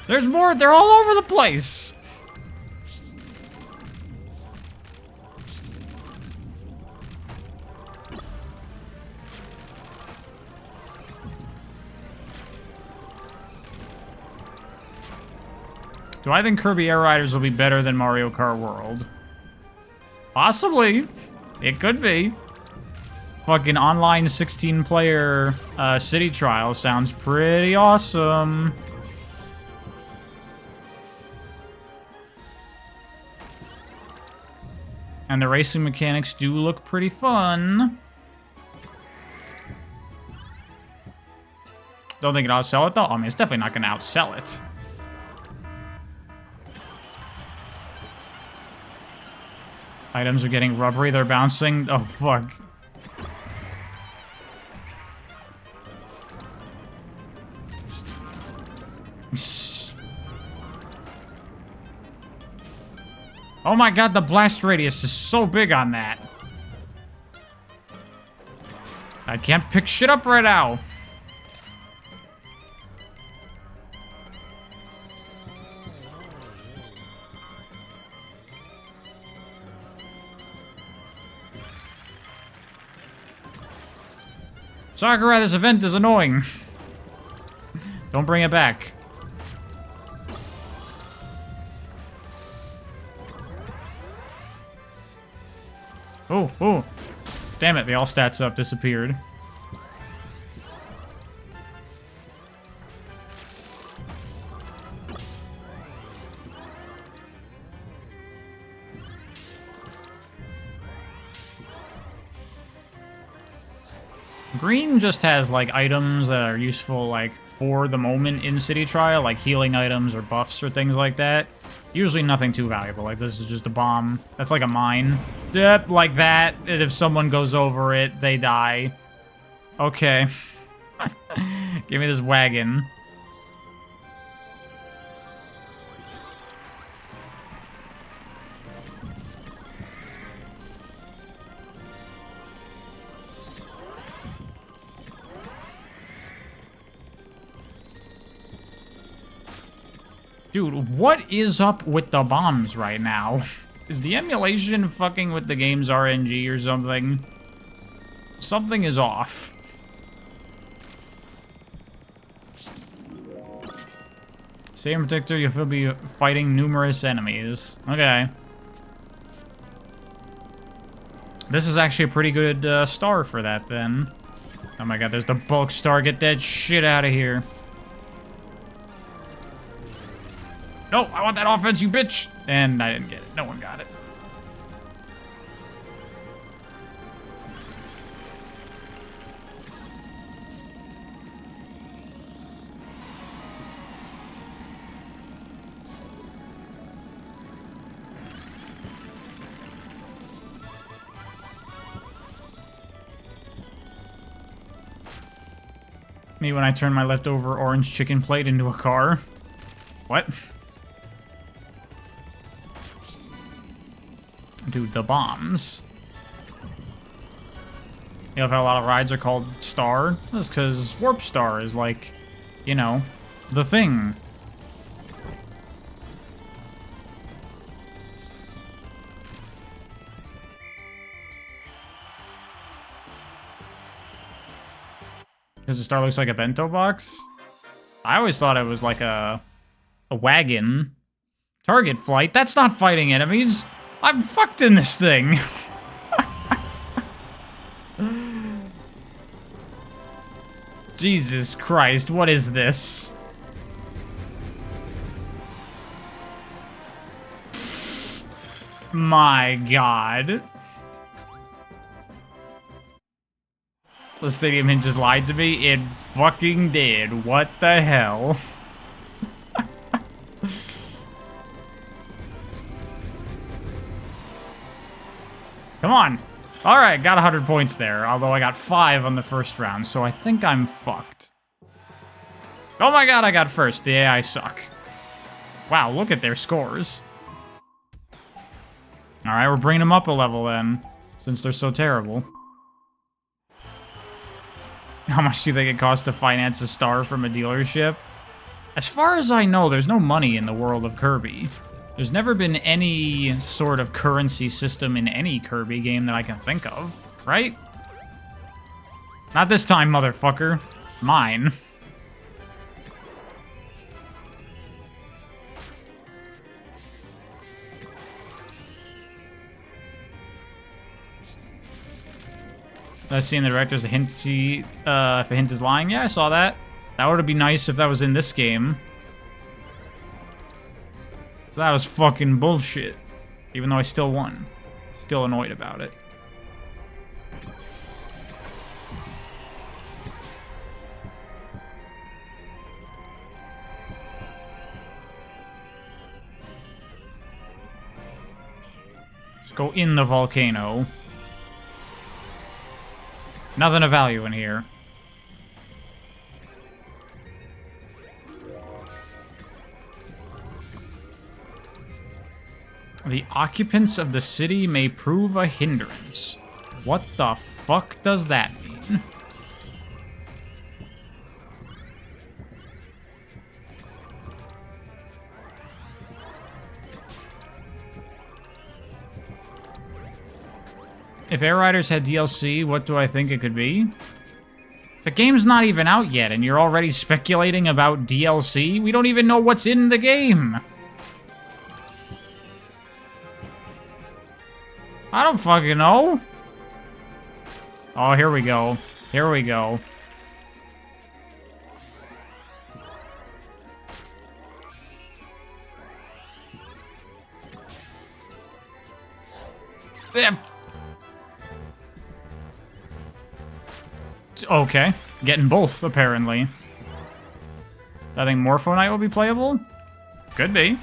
There's more. They're all over the place. Do I think Kirby Air Riders will be better than Mario Kart World? Possibly. It could be. Fucking online 16-player city trial sounds pretty awesome. And the racing mechanics do look pretty fun. Don't think it'll outsell it, though? I mean, it's definitely not going to outsell it. Items are getting rubbery, they're bouncing. Oh, fuck. Oh my god, the blast radius is so big on that. I can't pick shit up right now. Sakura, this event is annoying. Don't bring it back. Oh, oh. Damn it, the all stats up disappeared. Green just has, like, items that are useful, like, for the moment in City Trial, like healing items or buffs or things like that. Usually nothing too valuable. Like, this is just a bomb. That's like a mine. Yep, like that. And if someone goes over it, they die. Okay. Give me this wagon. Dude, what is up with the bombs right now? Is the emulation fucking with the game's RNG or something? Something is off. Save and protector, you'll be fighting numerous enemies. Okay. This is actually a pretty good star for that, then. Oh my god, there's the bulk star. Get that shit out of here. No, I want that offense, you bitch! And I didn't get it. No one got it. Me when I turn my leftover orange chicken plate into a car. What? Dude, the bombs. You know how a lot of rides are called Star? That's because Warp Star is like, you know, the thing. Because the star looks like a bento box? I always thought it was like a wagon. Target flight? That's not fighting enemies! I'm fucked in this thing! Jesus Christ, what is this? My god. The Stadium Hint just lied to me? It fucking did. What the hell? Come on. Alright, got 100 points there, although I got 5 on the first round, so I think I'm fucked. Oh my god, I got first. Yeah, I suck. Wow, look at their scores. Alright, we're bringing them up a level then, since they're so terrible. How much do you think it costs to finance a star from a dealership? As far as I know, there's no money in the world of Kirby. There's never been any sort of currency system in any Kirby game that I can think of, right? Not this time, motherfucker. Mine. I see in the director's a hint to see if a hint is lying. Yeah, I saw that. That would be nice if that was in this game. That was fucking bullshit. Even though I still won. Still annoyed about it. Let's go in the volcano. Nothing of value in here. The occupants of the city may prove a hindrance. What the fuck does that mean? If Air Riders had DLC, what do I think it could be? The game's not even out yet, and you're already speculating about DLC? We don't even know what's in the game! I don't fucking know. Oh, here we go. Here we go. Okay. Getting both, apparently. I think Morpho Knight will be playable? Could be.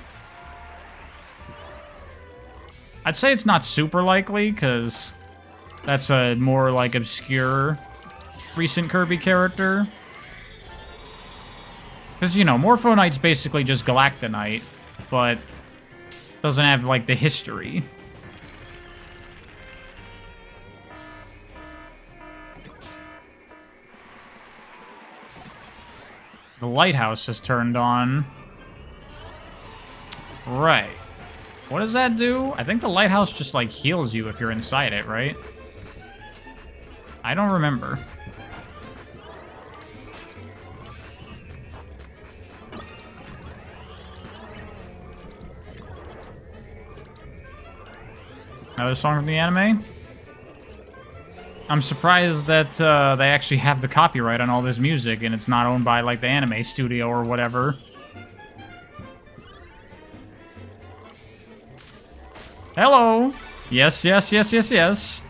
I'd say it's not super likely, because that's a more, like, obscure recent Kirby character. Because, you know, Morpho Knight's basically just Galactonite, but doesn't have, like, the history. The lighthouse is turned on. Right. What does that do? I think the lighthouse just, like, heals you if you're inside it, right? I don't remember. Another song from the anime? I'm surprised that they actually have the copyright on all this music and it's not owned by, like, the anime studio or whatever. Hello! Yes, yes, yes, yes, yes.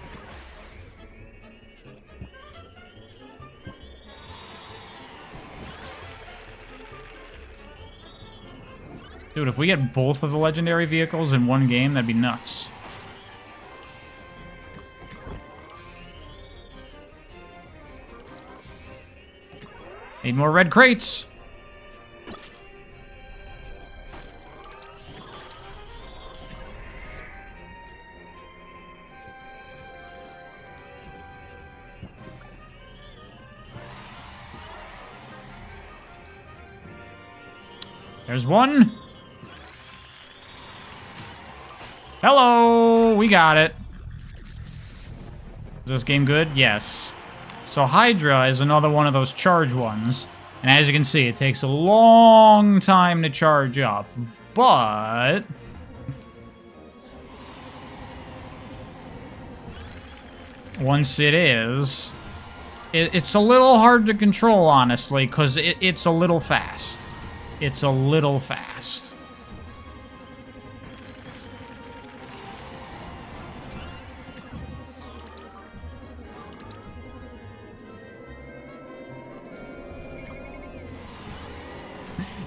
Dude, if we get both of the legendary vehicles in one game, that'd be nuts. Need more red crates! There's one. Hello! We got it. Is this game good? Yes. So Hydra is another one of those charge ones. And as you can see, it takes a long time to charge up. But once it is, it's a little hard to control, honestly, because it's a little fast. It's a little fast.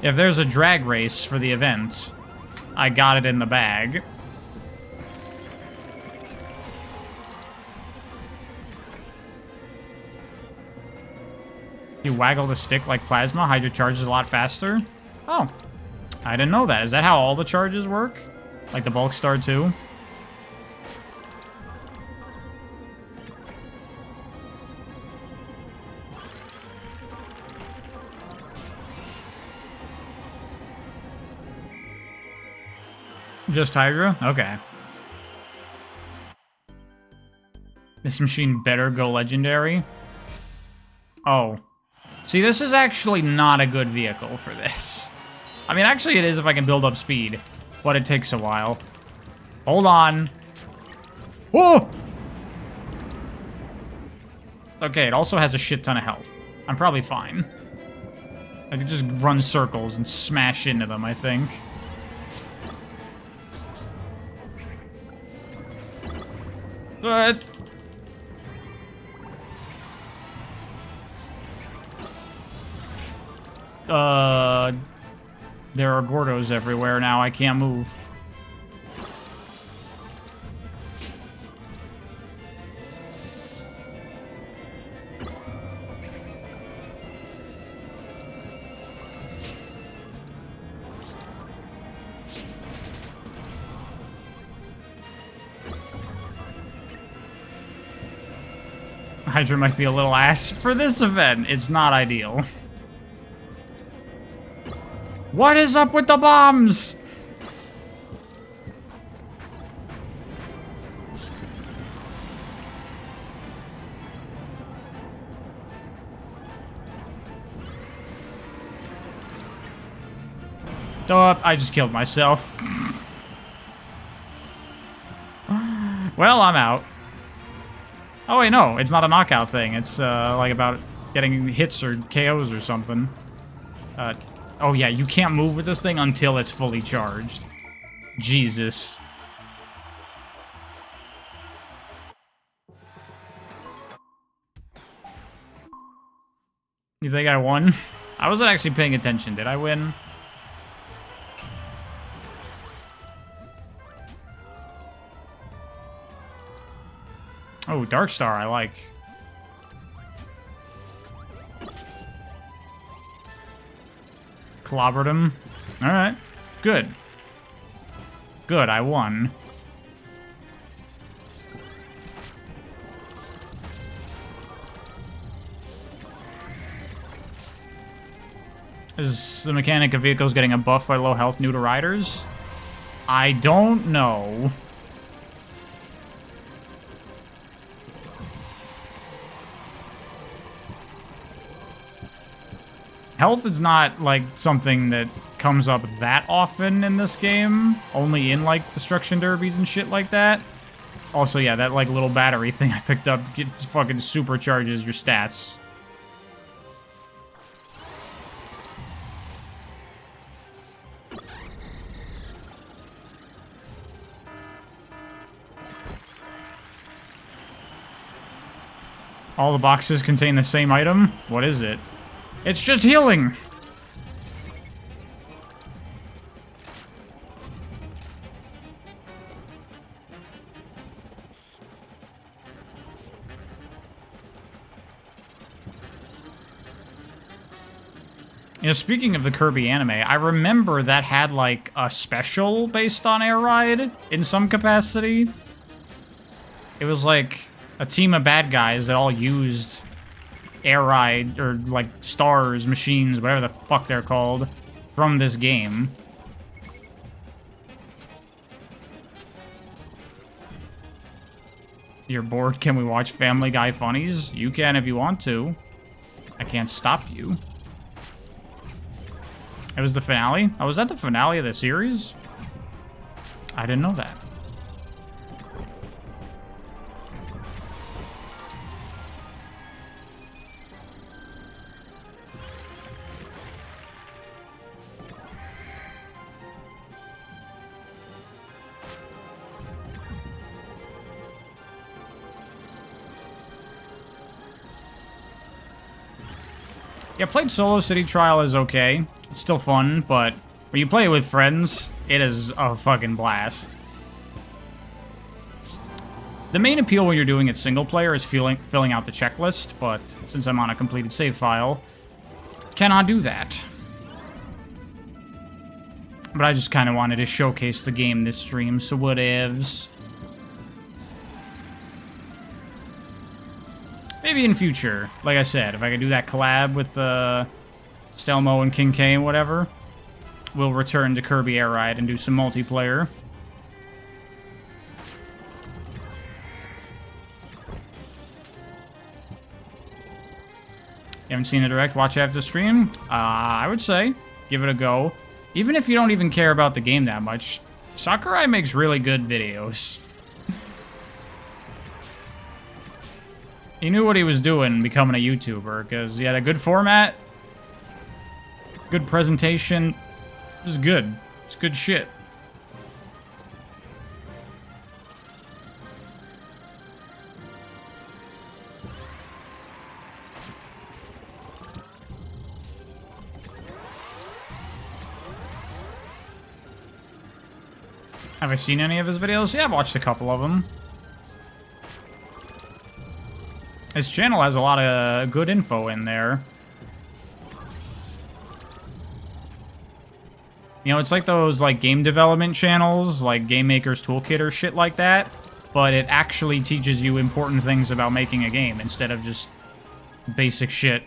If there's a drag race for the event, I got it in the bag. You waggle the stick like plasma, Hydra charges a lot faster? Oh, I didn't know that. Is that how all the charges work? Like the bulk star too? Just Hydra? Okay. This machine better go legendary. Oh. See, this is actually not a good vehicle for this. I mean, actually it is if I can build up speed, but it takes a while. Hold on. Oh! Okay, it also has a shit ton of health. I'm probably fine. I could just run circles and smash into them, I think. But there are Gordos everywhere now. I can't move. Hydra might be a little ass. For this event, it's not ideal. What is up with the bombs? Oh, I just killed myself. Well, I'm out. Oh, wait, no. It's not a knockout thing. It's, like, about getting hits or KOs or something. Oh, yeah, you can't move with this thing until it's fully charged. Jesus. You think I won? I wasn't actually paying attention. Did I win? Oh, Dark Star, I like. Clobbered him. Alright. Good. Good, I won. Is the mechanic of vehicles getting a buff by low health new to riders? I don't know. Health is not, like, something that comes up that often in this game. Only in, like, destruction derbies and shit like that. Also, yeah, that, like, little battery thing I picked up fucking supercharges your stats. All the boxes contain the same item? What is it? It's just healing! You know, speaking of the Kirby anime, I remember that had, like, a special based on Air Ride in some capacity. It was, like, a team of bad guys that all used Air Ride, or, like, stars, machines, whatever the fuck they're called, from this game. You're bored? Can we watch Family Guy funnies? You can if you want to. I can't stop you. It was the finale? Oh, was that the finale of the series? I didn't know that. Yeah, played solo City Trial is okay. It's still fun, but when you play it with friends, it is a fucking blast. The main appeal when you're doing it single player is filling out the checklist, but since I'm on a completed save file, cannot do that. But I just kind of wanted to showcase the game this stream, so whatevs. Maybe in future, like I said, if I could do that collab with Stelmo and King K and whatever, we'll return to Kirby Air Ride and do some multiplayer. You haven't seen the direct? Watch after the stream? I would say, give it a go. Even if you don't even care about the game that much, Sakurai makes really good videos. He knew what he was doing becoming a YouTuber, because he had a good format, good presentation. It was good. It's good shit. Have I seen any of his videos? Yeah, I've watched a couple of them. His channel has a lot of good info in there. You know, it's like those, like, game development channels, like Game Maker's Toolkit or shit like that, but it actually teaches you important things about making a game instead of just basic shit.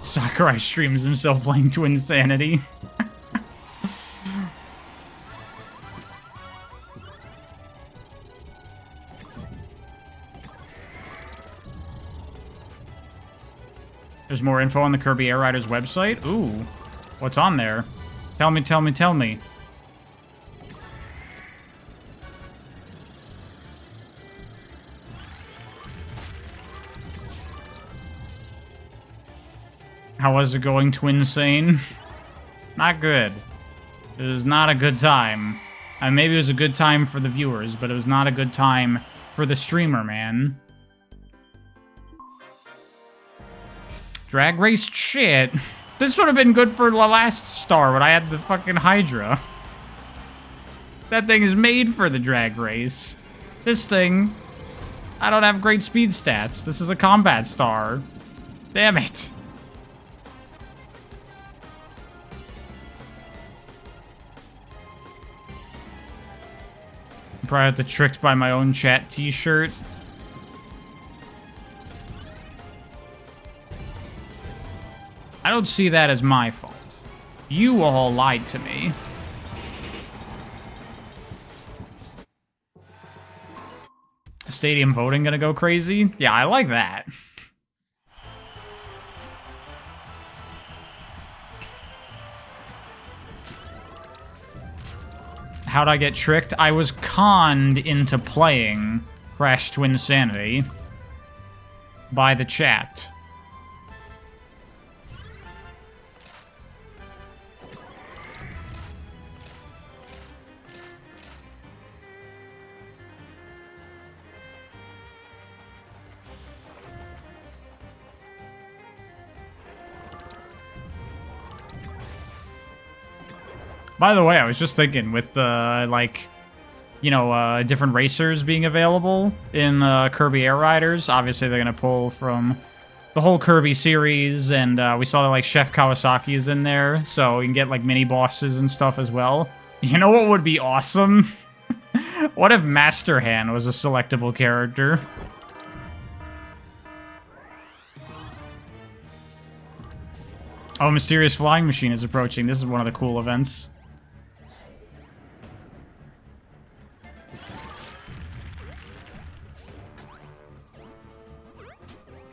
Sakurai streams himself playing to insanity. There's more info on the Kirby Air Riders website? Ooh. What's on there? Tell me, tell me, tell me. How was it going, Twinsane? Not good. It was not a good time. Maybe it was a good time for the viewers, but it was not a good time for the streamer, man. Drag race shit. This would have been good for the last star when I had the fucking Hydra. That thing is made for the drag race. This thing, I don't have great speed stats. This is a combat star. Damn it. I'm probably have to tricked by my own chat t-shirt. I don't see that as my fault. You all lied to me. Stadium voting gonna go crazy? Yeah, I like that. How'd I get tricked? I was conned into playing Crash Twinsanity by the chat. By the way, I was just thinking with like, you know, different racers being available in Kirby Air Riders. Obviously, they're gonna pull from the whole Kirby series, and we saw that like Chef Kawasaki is in there, so you can get like mini bosses and stuff as well. You know what would be awesome? What if Master Hand was a selectable character? Oh, Mysterious Flying Machine is approaching. This is one of the cool events.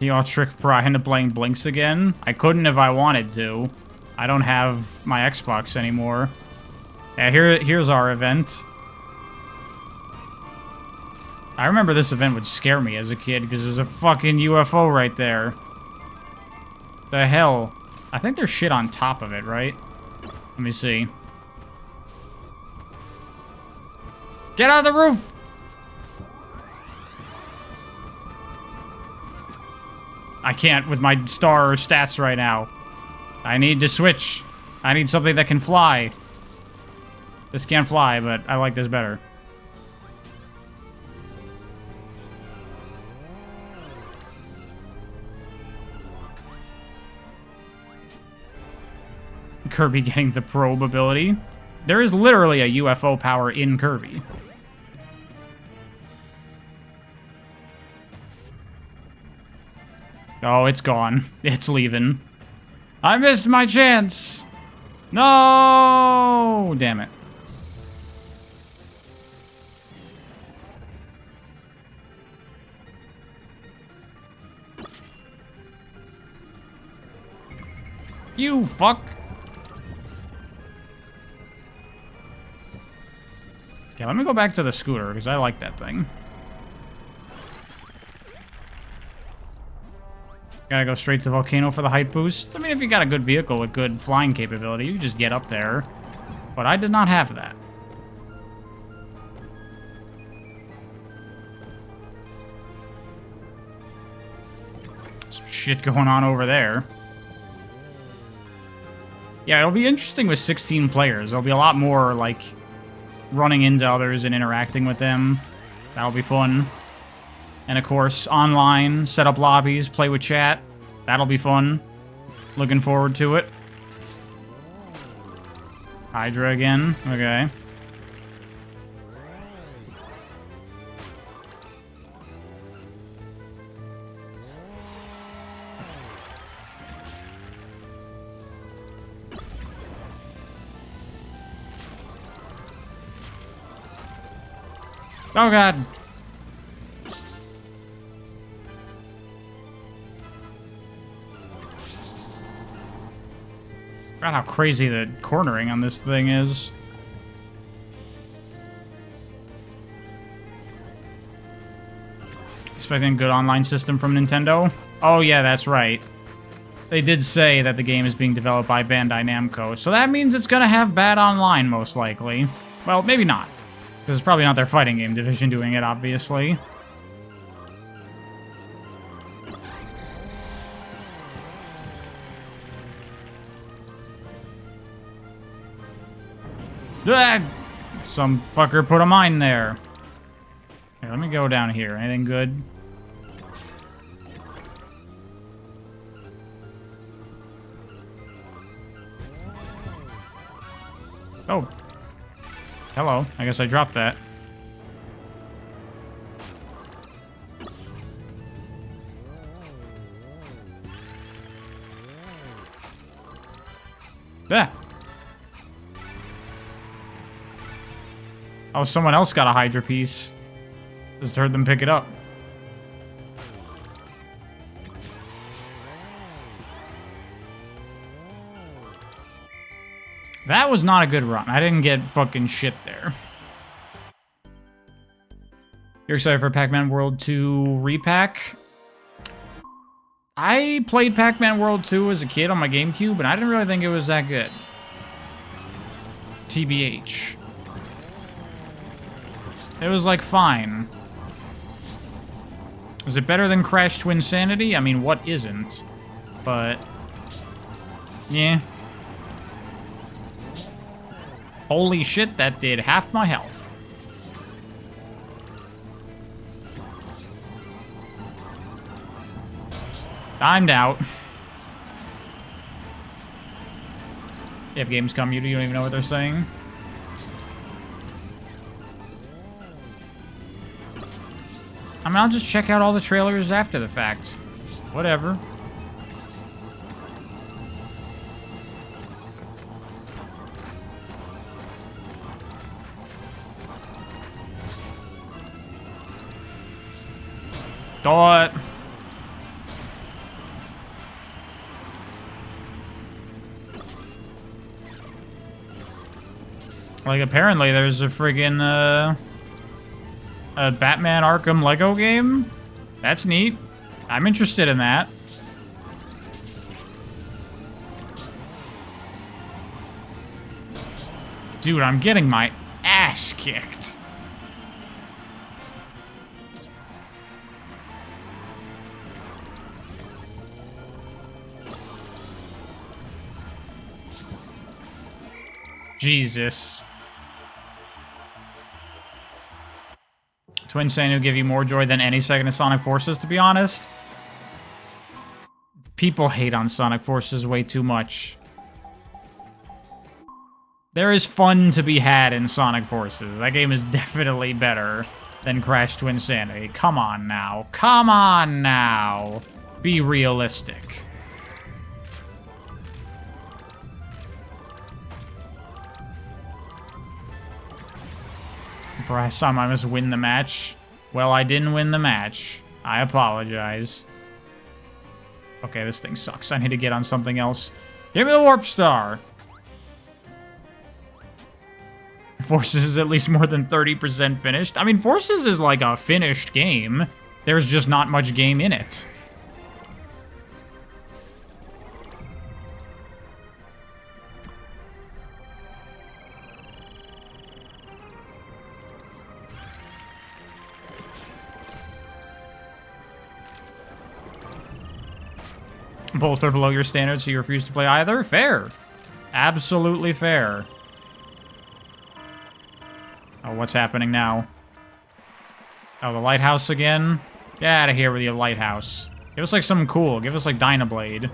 Y'all trick Brian into playing Blinks again? I couldn't if I wanted to. I don't have my Xbox anymore. Yeah, here's our event. I remember this event would scare me as a kid because there's a fucking UFO right there. The hell? I think there's shit on top of it, right? Let me see. Get out of the roof! I can't with my star stats right now. I need to switch. I need something that can fly. This can't fly, but I like this better. Kirby getting the probe ability. There is literally a UFO power in Kirby. Oh, it's gone. It's leaving. I missed my chance. No! Damn it. You fuck. Okay, let me go back to the scooter, because I like that thing. Gotta go straight to the volcano for the height boost. I mean, if you got a good vehicle with good flying capability, you just get up there. But I did not have that. Some shit going on over there. Yeah, it'll be interesting with 16 players. There'll be a lot more, like, running into others and interacting with them. That'll be fun. And of course, online, set up lobbies, play with chat. That'll be fun. Looking forward to it. Hydra again. Okay. Oh god. God, how crazy the cornering on this thing is. Expecting a good online system from Nintendo? Oh yeah, that's right. They did say that the game is being developed by Bandai Namco, so that means it's gonna have bad online, most likely. Well, maybe not. Because it's probably not their fighting game division doing it, obviously. Ah, some fucker put a mine there. Here, let me go down here. Anything good? Oh. Hello. I guess I dropped that. Ah. Oh, someone else got a Hydra piece. Just heard them pick it up. That was not a good run. I didn't get fucking shit there. You're excited for Pac-Man World 2 repack? I played Pac-Man World 2 as a kid on my GameCube, and I didn't really think it was that good. TBH. It was, like, fine. Is it better than Crash Twinsanity? I mean, what isn't? But... yeah. Holy shit, that did half my health. Timed out. If games come, you don't even know what they're saying. I mean, I'll just check out all the trailers after the fact. Whatever. Thought. Like, apparently there's a friggin', a Batman Arkham Lego game? That's neat. I'm interested in that. Dude, I'm getting my ass kicked. Jesus. Twin Sand will give you more joy than any second of Sonic Forces, to be honest. People hate on Sonic Forces way too much. There is fun to be had in Sonic Forces. That game is definitely better than Crash Twinsanity. Come on now. Come on now. Be realistic. Perhaps I must win the match. Well, I didn't win the match. I apologize. Okay, this thing sucks. I need to get on something else. Give me the Warp Star! Forces is at least more than 30% finished. I mean, Forces is like a finished game. There's just not much game in it. Both are below your standards, so you refuse to play either? Fair. Absolutely fair. Oh, what's happening now? Oh, the lighthouse again? Get out of here with your lighthouse. Give us, like, something cool. Give us, like, Dynablade.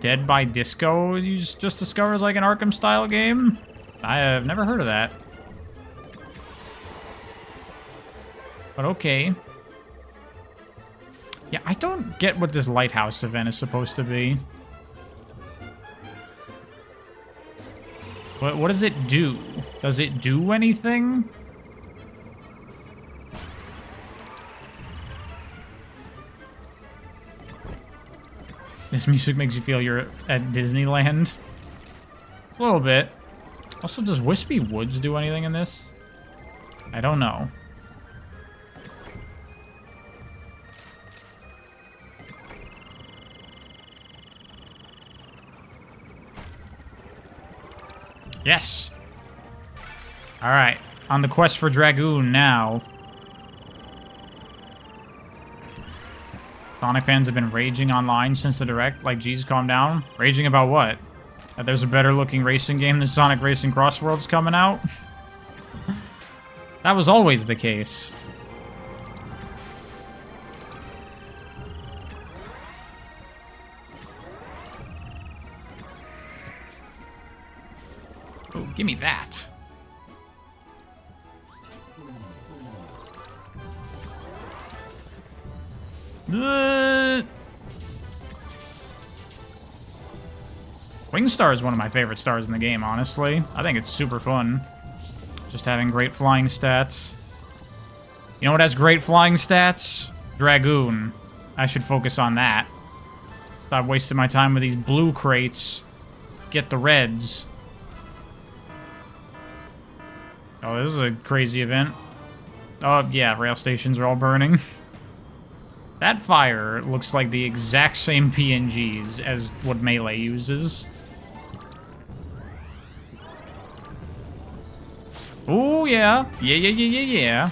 Dead by Disco you just discovered as like an Arkham-style game? I have never heard of that. But okay. Yeah, I don't get what this lighthouse event is supposed to be. What does it do? Does it do anything? This music makes you feel you're at Disneyland. A little bit. Also, does Wispy Woods do anything in this? I don't know. Yes! Alright, on the quest for Dragoon now. Sonic fans have been raging online since the Direct. Like, geez, calm down. Raging about what? That there's a better looking racing game than Sonic Racing Cross Worlds coming out? That was always the case. Oh, give me that. Wingstar is one of my favorite stars in the game, honestly. I think it's super fun. Just having great flying stats. You know what has great flying stats? Dragoon. I should focus on that. Stop wasting my time with these blue crates. Get the reds. Oh, this is a crazy event. Oh, yeah, rail stations are all burning. That fire looks like the exact same PNGs as what Melee uses. Ooh, yeah. Yeah.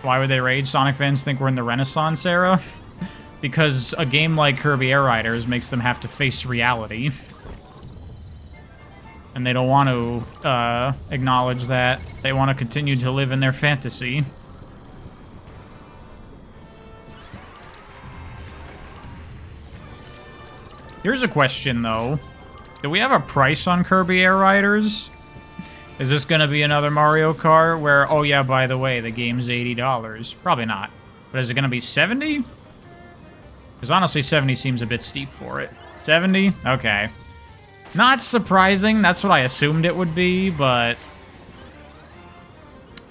Why would they rage? Sonic fans think we're in the Renaissance era? Because a game like Kirby Air Riders makes them have to face reality. And they don't want to acknowledge that. They want to continue to live in their fantasy. Here's a question, though. Do we have a price on Kirby Air Riders? Is this going to be another Mario Kart where, oh yeah, by the way, the game's $80? Probably not. But is it going to be 70? Because honestly, 70 seems a bit steep for it. 70? Okay. Not surprising. That's what I assumed it would be, but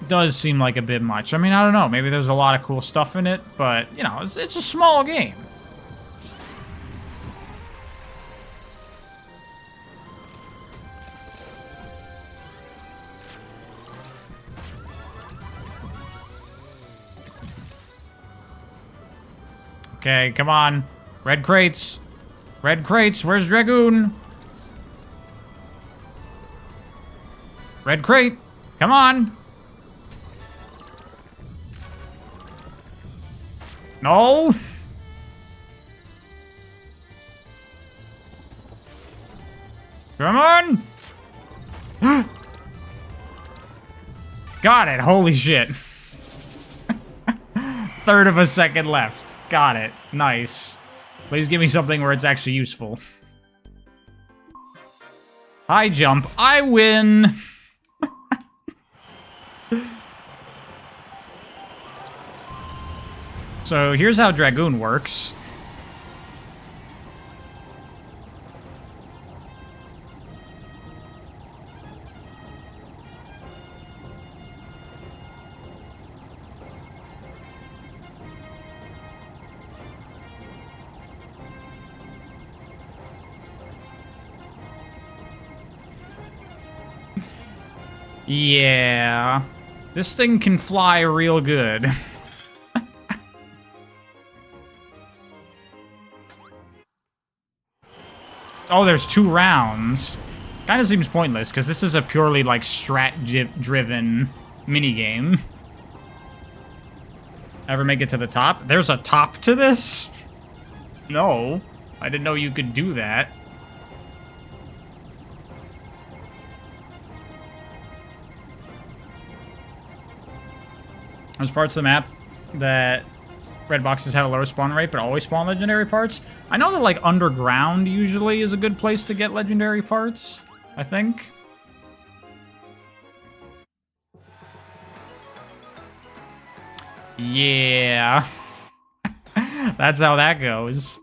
does seem like a bit much. I mean, I don't know. Maybe there's a lot of cool stuff in it, but, you know, it's a small game. Okay, come on. Red crates. Red crates. Where's Dragoon? Red crate. Come on. No. Come on. Got it. Holy shit. Third of a second left. Got it. Nice. Please give me something where it's actually useful. High jump. I win. So here's how Dragoon works. Yeah, this thing can fly real good. Oh, there's 2 rounds. Kind of seems pointless, because this is a purely, like, strat-driven minigame. Ever make it to the top? There's a top to this? No. I didn't know you could do that. There's parts of the map that red boxes have a lower spawn rate, but always spawn legendary parts. I know that, like, underground usually is a good place to get legendary parts, I think. Yeah. That's how that goes.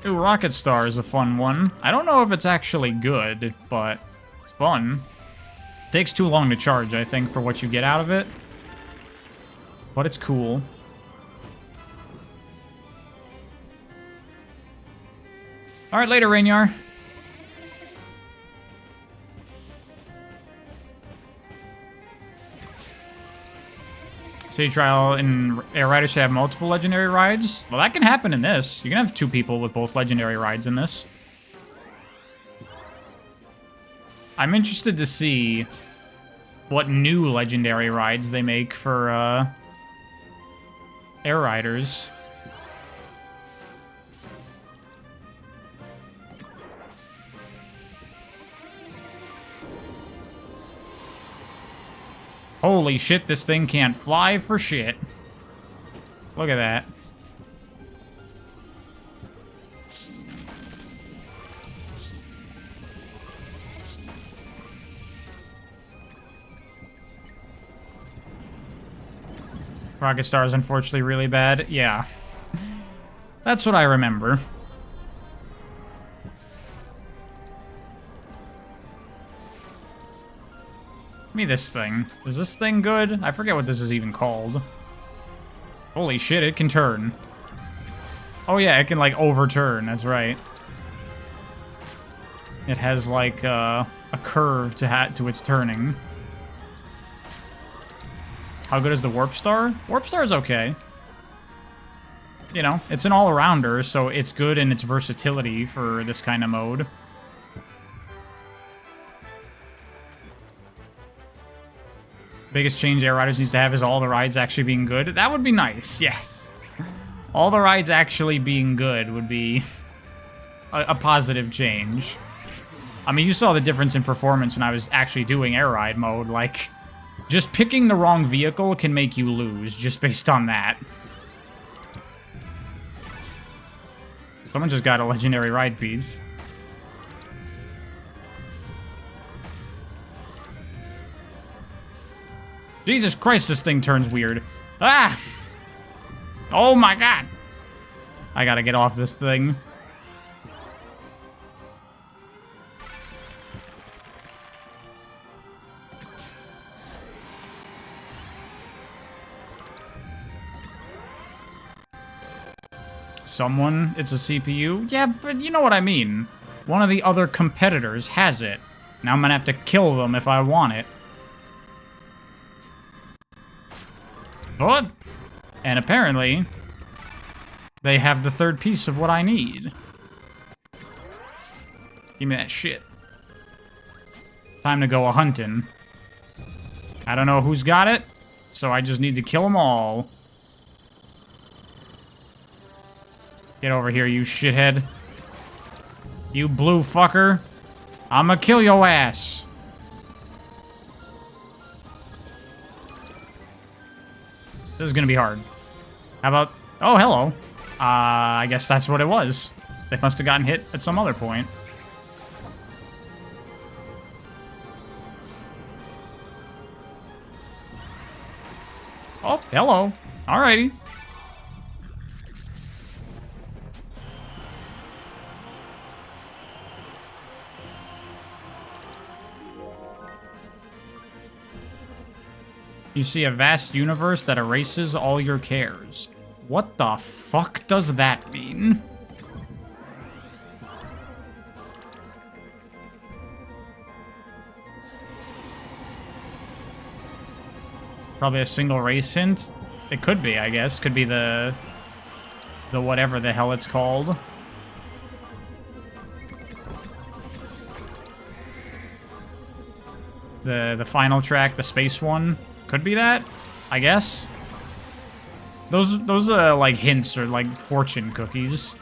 Ooh, Rocket Star is a fun one. I don't know if it's actually good, but it's fun. Takes too long to charge, I think, for what you get out of it. But it's cool. Alright, later, Rainyar. City Trial in Air Rider should have multiple legendary rides. Well, that can happen in this. You can have 2 people with both legendary rides in this. I'm interested to see what new legendary rides they make for Air Riders. Holy shit, this thing can't fly for shit. Look at that. Rocket Star is unfortunately really bad. Yeah. That's what I remember. Give me this thing. Is this thing good? I forget what this is even called. Holy shit, it can turn. Oh yeah, it can, like, overturn. That's right. It has, like, a curve to its turning. How good is the Warp Star? Warp Star is okay. You know, it's an all-arounder, so it's good in its versatility for this kind of mode. Biggest change Air Riders needs to have is all the rides actually being good. That would be nice, yes. All the rides actually being good would be a positive change. I mean, you saw the difference in performance when I was actually doing Air Ride mode. Like, just picking the wrong vehicle can make you lose just based on that. Someone just got a legendary ride piece. Jesus Christ, this thing turns weird. Ah! Oh my god! I gotta get off this thing. Someone, it's a CPU? Yeah, but you know what I mean. One of the other competitors has it. Now I'm gonna have to kill them if I want it. But, and apparently, they have the third piece of what I need. Give me that shit. Time to go a-hunting. I don't know who's got it, so I just need to kill them all. Get over here, you shithead. You blue fucker. I'ma kill your ass. This is gonna be hard. How about... Oh, hello. I guess that's what it was. They must have gotten hit at some other point. Oh, hello. Alrighty. You see a vast universe that erases all your cares. What the fuck does that mean? Probably a single race hint? It could be, I guess. Could be the whatever the hell it's called. The final track, the space one. Could be that, I guess. Those like hints or like fortune cookies.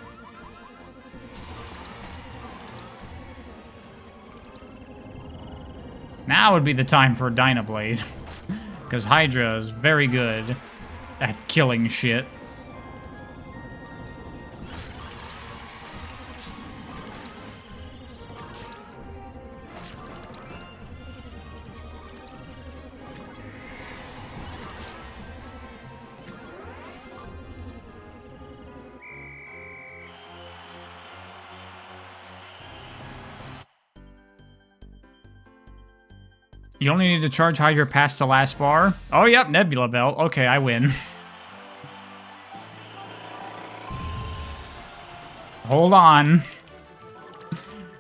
Now would be the time for Dynablade. Because Hydra is very good at killing shit. You only need to charge Hydra past the last bar. Oh, yep, Nebula Belt. Okay, I win. Hold on.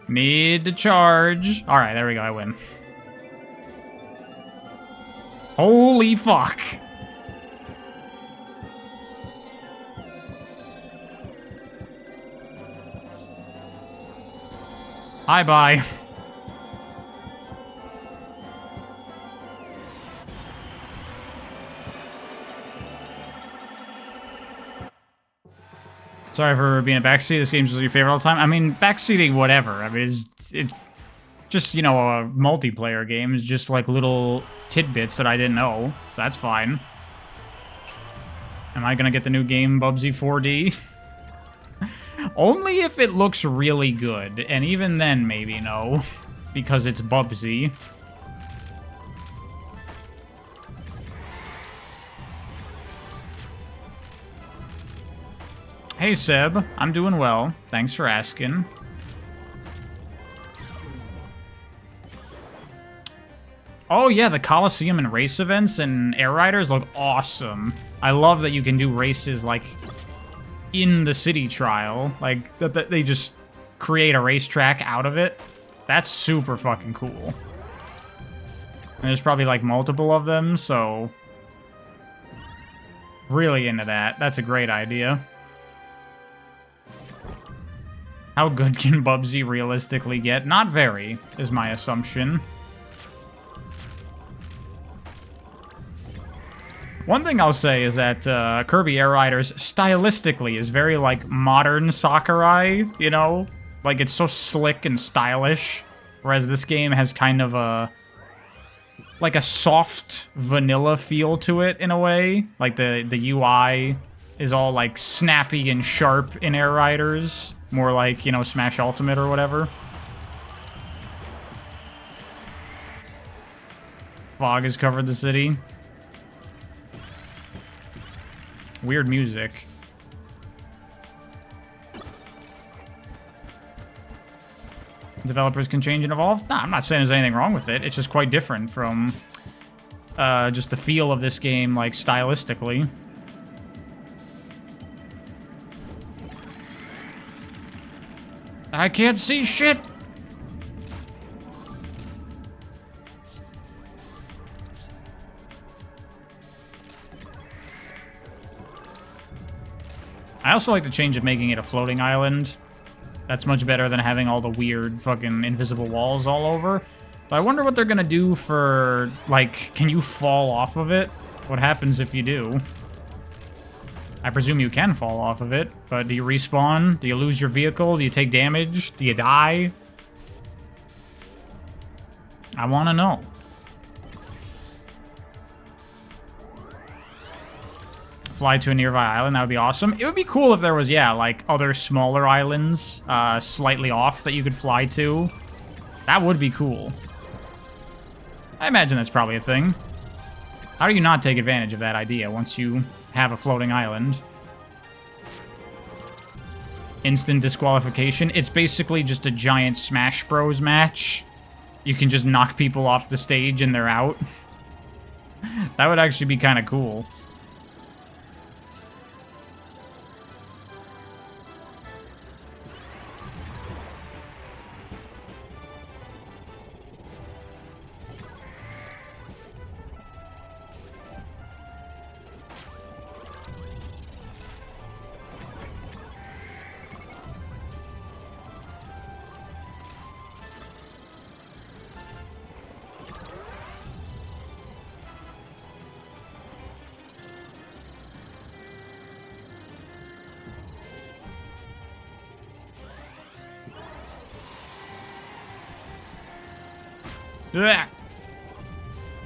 Need to charge. All right, there we go. I win. Holy fuck. Bye-bye. Sorry for being a backseat. This game's just your favorite all the time. I mean, backseating, whatever. I mean, it's just, you know, a multiplayer game. It's just like little tidbits that I didn't know. So that's fine. Am I gonna get the new game, Bubsy 4D? Only if it looks really good. And even then, maybe no. Because it's Bubsy. Hey, Seb. I'm doing well. Thanks for asking. Oh, yeah, the Coliseum and race events and Air Riders look awesome. I love that you can do races, like, in the city trial. Like, that they just create a racetrack out of it. That's super fucking cool. And there's probably, like, multiple of them, so... Really into that. That's a great idea. How good can Bubsy realistically get? Not very, is my assumption. One thing I'll say is that Kirby Air Riders stylistically is very, like, modern Sakurai, you know? Like, it's so slick and stylish, whereas this game has kind of a... like a soft vanilla feel to it, in a way. Like, the UI is all, like, snappy and sharp in Air Riders. More like, you know, Smash Ultimate or whatever. Fog has covered the city. Weird music. Developers can change and evolve? Nah, I'm not saying there's anything wrong with it. It's just quite different from just the feel of this game, like, stylistically. I can't see shit! I also like the change of making it a floating island. That's much better than having all the weird fucking invisible walls all over. But I wonder what they're gonna do for, like, can you fall off of it? What happens if you do? I presume you can fall off of it, but do you respawn? Do you lose your vehicle? Do you take damage? Do you die? I want to know. Fly to a nearby island, that would be awesome. It would be cool if there was, yeah, like, other smaller islands slightly off that you could fly to. That would be cool. I imagine that's probably a thing. How do you not take advantage of that idea once you have a floating island? Instant disqualification. It's basically just a giant Smash Bros match. You can just knock people off the stage and they're out. That would actually be kind of cool. Blech.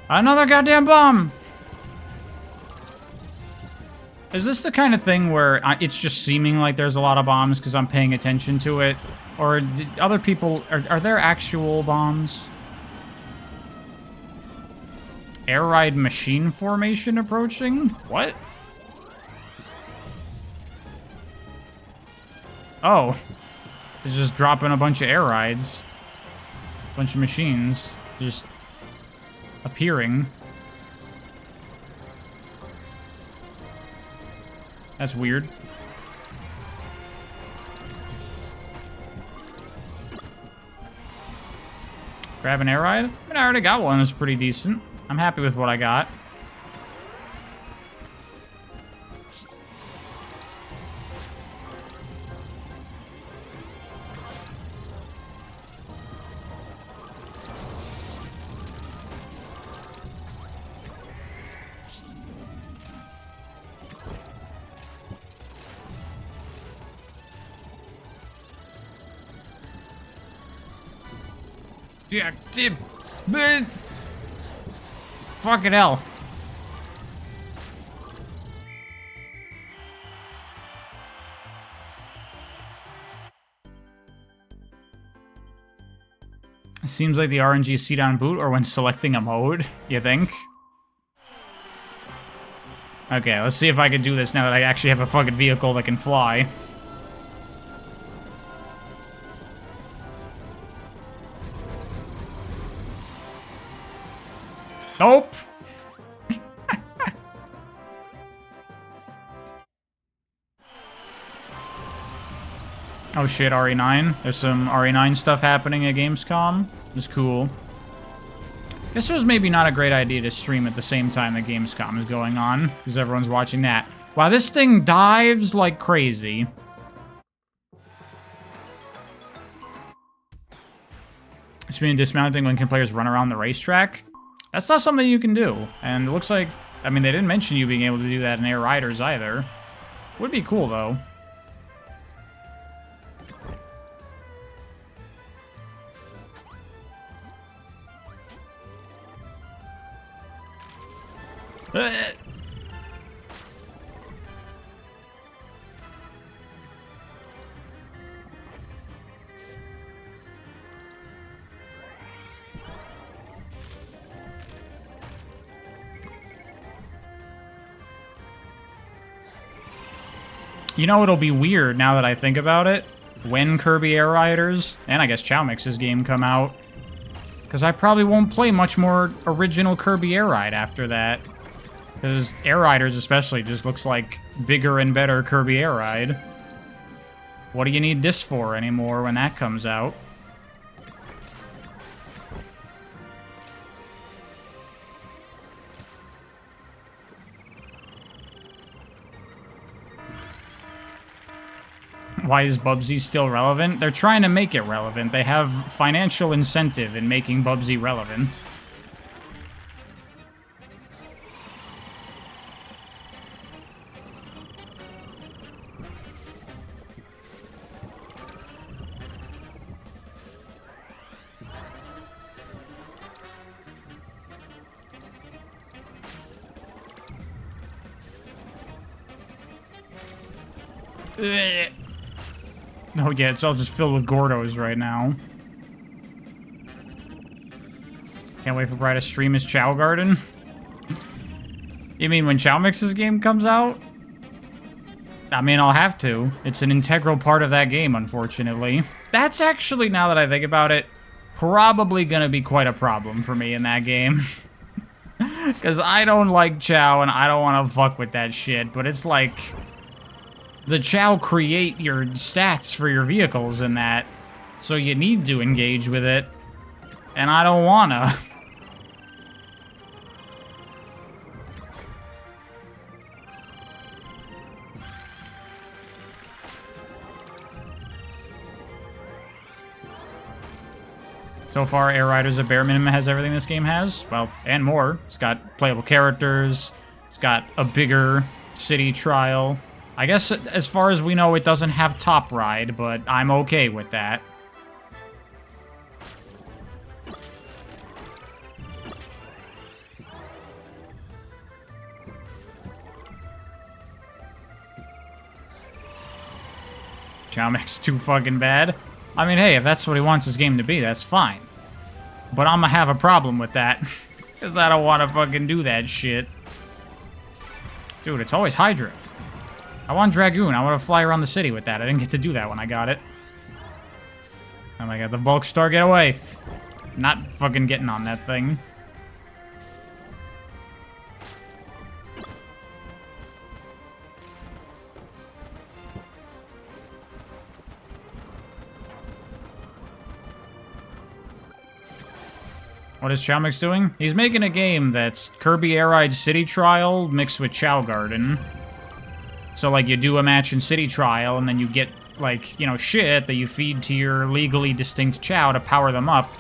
Another goddamn bomb! Is this the kind of thing where it's just seeming like there's a lot of bombs because I'm paying attention to it? Or did other people... Are there actual bombs? Air ride machine formation approaching? What? Oh. It's just dropping a bunch of air rides. Bunch of machines. Just appearing. That's weird. Grab an air ride? I mean, I already got one. It's pretty decent. I'm happy with what I got. Yeah, fucking hell. It seems like the RNG seat on boot or when selecting a mode, you think? Okay, let's see if I can do this now that I actually have a fucking vehicle that can fly. Nope. Oh shit, RE9. There's some RE9 stuff happening at Gamescom. It's cool. Guess it was maybe not a great idea to stream at the same time that Gamescom is going on, because everyone's watching that. Wow, this thing dives like crazy. Speaking of dismounting, when can players run around the racetrack? That's not something you can do. And it looks like, I mean, they didn't mention you being able to do that in Air Riders either. Would be cool, though. You know, it'll be weird now that I think about it, when Kirby Air Riders, and I guess Chowmix's game come out, because I probably won't play much more original Kirby Air Ride after that. Because Air Riders especially just looks like bigger and better Kirby Air Ride. What do you need this for anymore when that comes out? Why is Bubsy still relevant? They're trying to make it relevant. They have financial incentive in making Bubsy relevant. Oh yeah, it's all just filled with Gordos right now. Can't wait for Bright to stream his Chow Garden. You mean when Chowmix's game comes out? I mean, I'll have to. It's an integral part of that game, unfortunately. That's actually, now that I think about it, probably gonna be quite a problem for me in that game. Because I don't like Chow, and I don't want to fuck with that shit, but it's like... The Chow create your stats for your vehicles in that, so you need to engage with it, and I don't wanna. So far, Air Riders at bare minimum has everything this game has, well, and more. It's got playable characters, it's got a bigger city trial. I guess, as far as we know, it doesn't have Top Ride, but I'm okay with that. Chowmix too fucking bad. I mean, hey, if that's what he wants his game to be, that's fine. But I'm gonna have a problem with that. Because I don't want to fucking do that shit. Dude, it's always Hydra. I want Dragoon. I want to fly around the city with that. I didn't get to do that when I got it. Oh my god, the bulk star, get away. Not fucking getting on that thing. What is Chow Mix doing? He's making a game that's Kirby Air Ride City Trial mixed with Chow Garden. So, like, you do a match in City Trial, and then you get, like, you know, shit that you feed to your legally distinct Chow to power them up.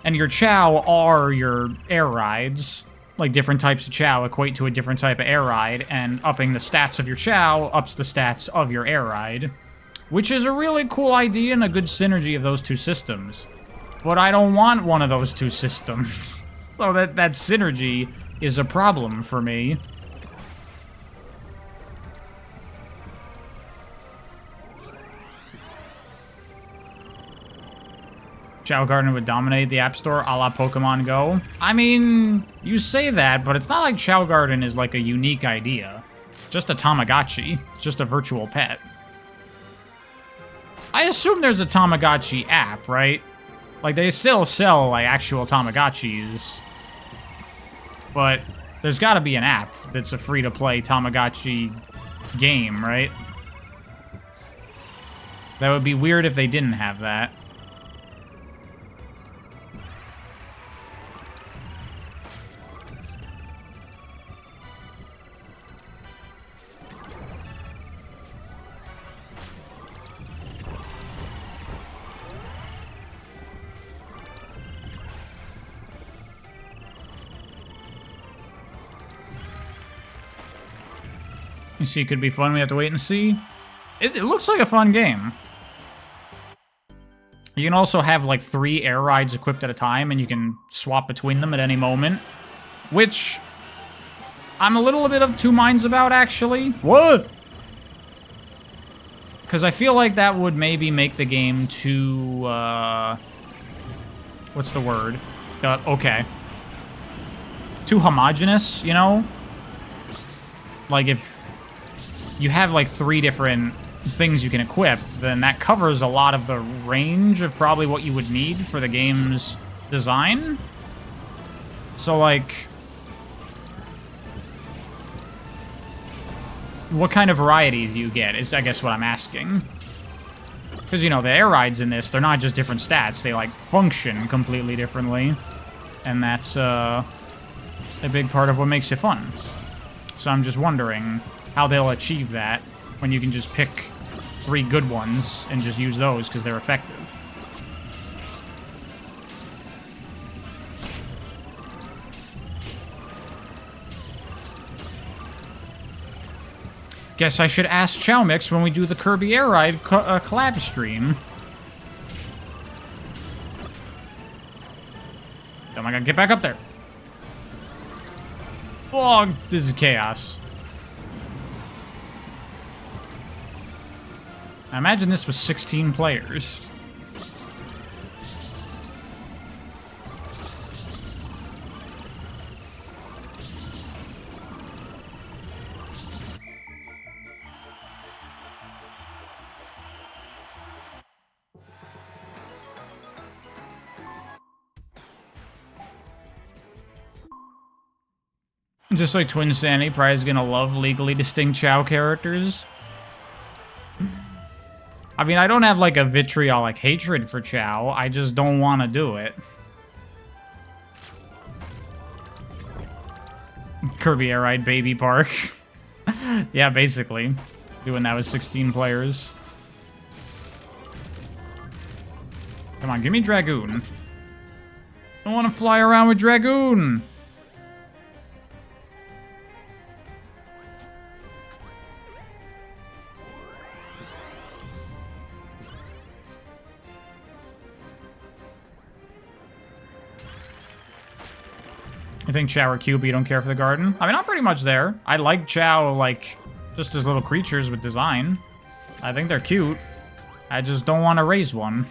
And your Chow are your air rides. Like, different types of Chow equate to a different type of air ride, and upping the stats of your Chow ups the stats of your air ride. Which is a really cool idea and a good synergy of those two systems. But I don't want one of those two systems. So that synergy is a problem for me. Chow Garden would dominate the App Store a la Pokemon Go. I mean, you say that, but it's not like Chow Garden is like a unique idea. It's just a Tamagotchi. It's just a virtual pet. I assume there's a Tamagotchi app, right? Like, they still sell, like, actual Tamagotchis. But there's gotta be an app that's a free-to-play Tamagotchi game, right? That would be weird if they didn't have that. You see, it could be fun. We have to wait and see. It looks like a fun game. You can also have, like, 3 air rides equipped at a time, and you can swap between them at any moment. Which I'm a little bit of two minds about, actually. What? Because I feel like that would maybe make the game too, what's the word? Okay. Too homogenous, you know? Like, if you have, like, 3 different things you can equip, then that covers a lot of the range of probably what you would need for the game's design. So, like, what kind of variety do you get is, I guess, what I'm asking. Because, you know, the air rides in this, they're not just different stats. They, like, function completely differently. And that's a big part of what makes it fun. So I'm just wondering how they'll achieve that when you can just pick 3 good ones and just use those because they're effective. Guess I should ask Chow Mix when we do the Kirby Air Ride collab stream. Oh my god, get back up there. Oh, this is chaos. I imagine this was 16 players. Just like Twin Sandy, probably is gonna love legally distinct Chow characters. I mean, I don't have, like, a vitriolic hatred for Chow. I just don't want to do it. Kirby Air Ride Baby Park. Yeah, basically. Doing that with 16 players. Come on, give me Dragoon. I want to fly around with Dragoon. You think Chow or Q, but you don't care for the garden? I mean, I'm pretty much there. I like Chow, like, just as little creatures with design. I think they're cute. I just don't want to raise one.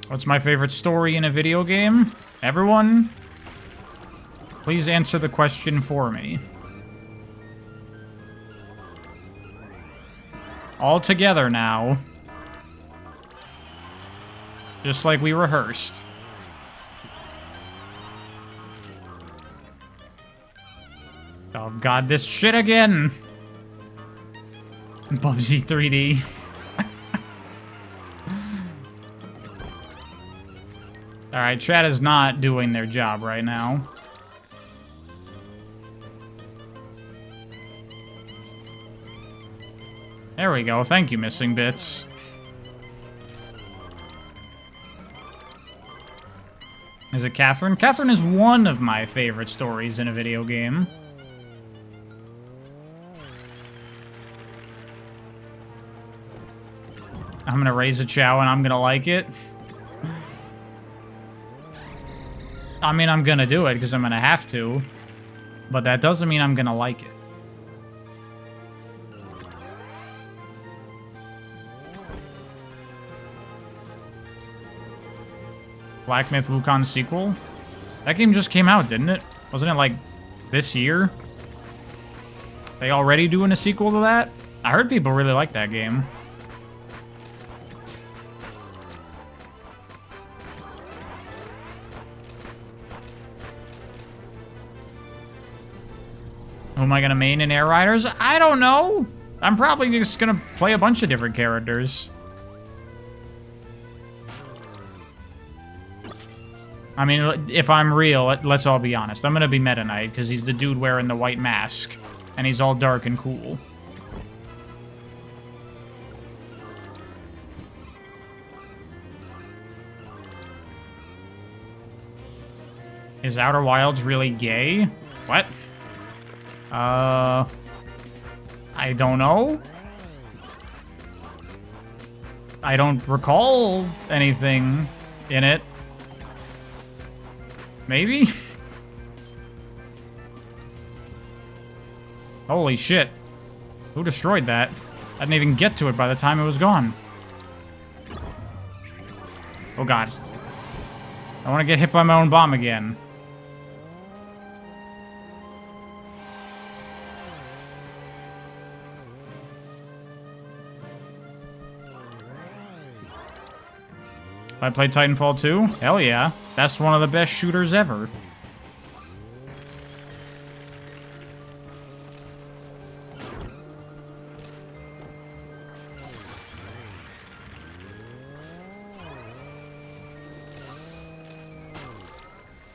What's my favorite story in a video game? Everyone, please answer the question for me. All together now. Just like we rehearsed. Oh god, this shit again! Bubsy 3D. Alright, chat is not doing their job right now. There we go. Thank you, Missing Bits. Is it Catherine? Catherine is one of my favorite stories in a video game. I'm gonna raise a chow and I'm gonna like it. I mean, I'm gonna do it because I'm gonna have to. But that doesn't mean I'm gonna like it. Black Myth Wukong sequel? That game just came out, didn't it? Wasn't it like this year? They already doing a sequel to that? I heard people really like that game. Who am I gonna main in Air Riders? I don't know. I'm probably just gonna play a bunch of different characters. I mean, if I'm real, let's all be honest. I'm gonna be Meta Knight, because he's the dude wearing the white mask. And he's all dark and cool. Is Outer Wilds really gay? What? I don't know. I don't recall anything in it. Maybe? Holy shit. Who destroyed that? I didn't even get to it by the time it was gone. Oh god. I want to get hit by my own bomb again. I played Titanfall 2? Hell yeah. That's one of the best shooters ever.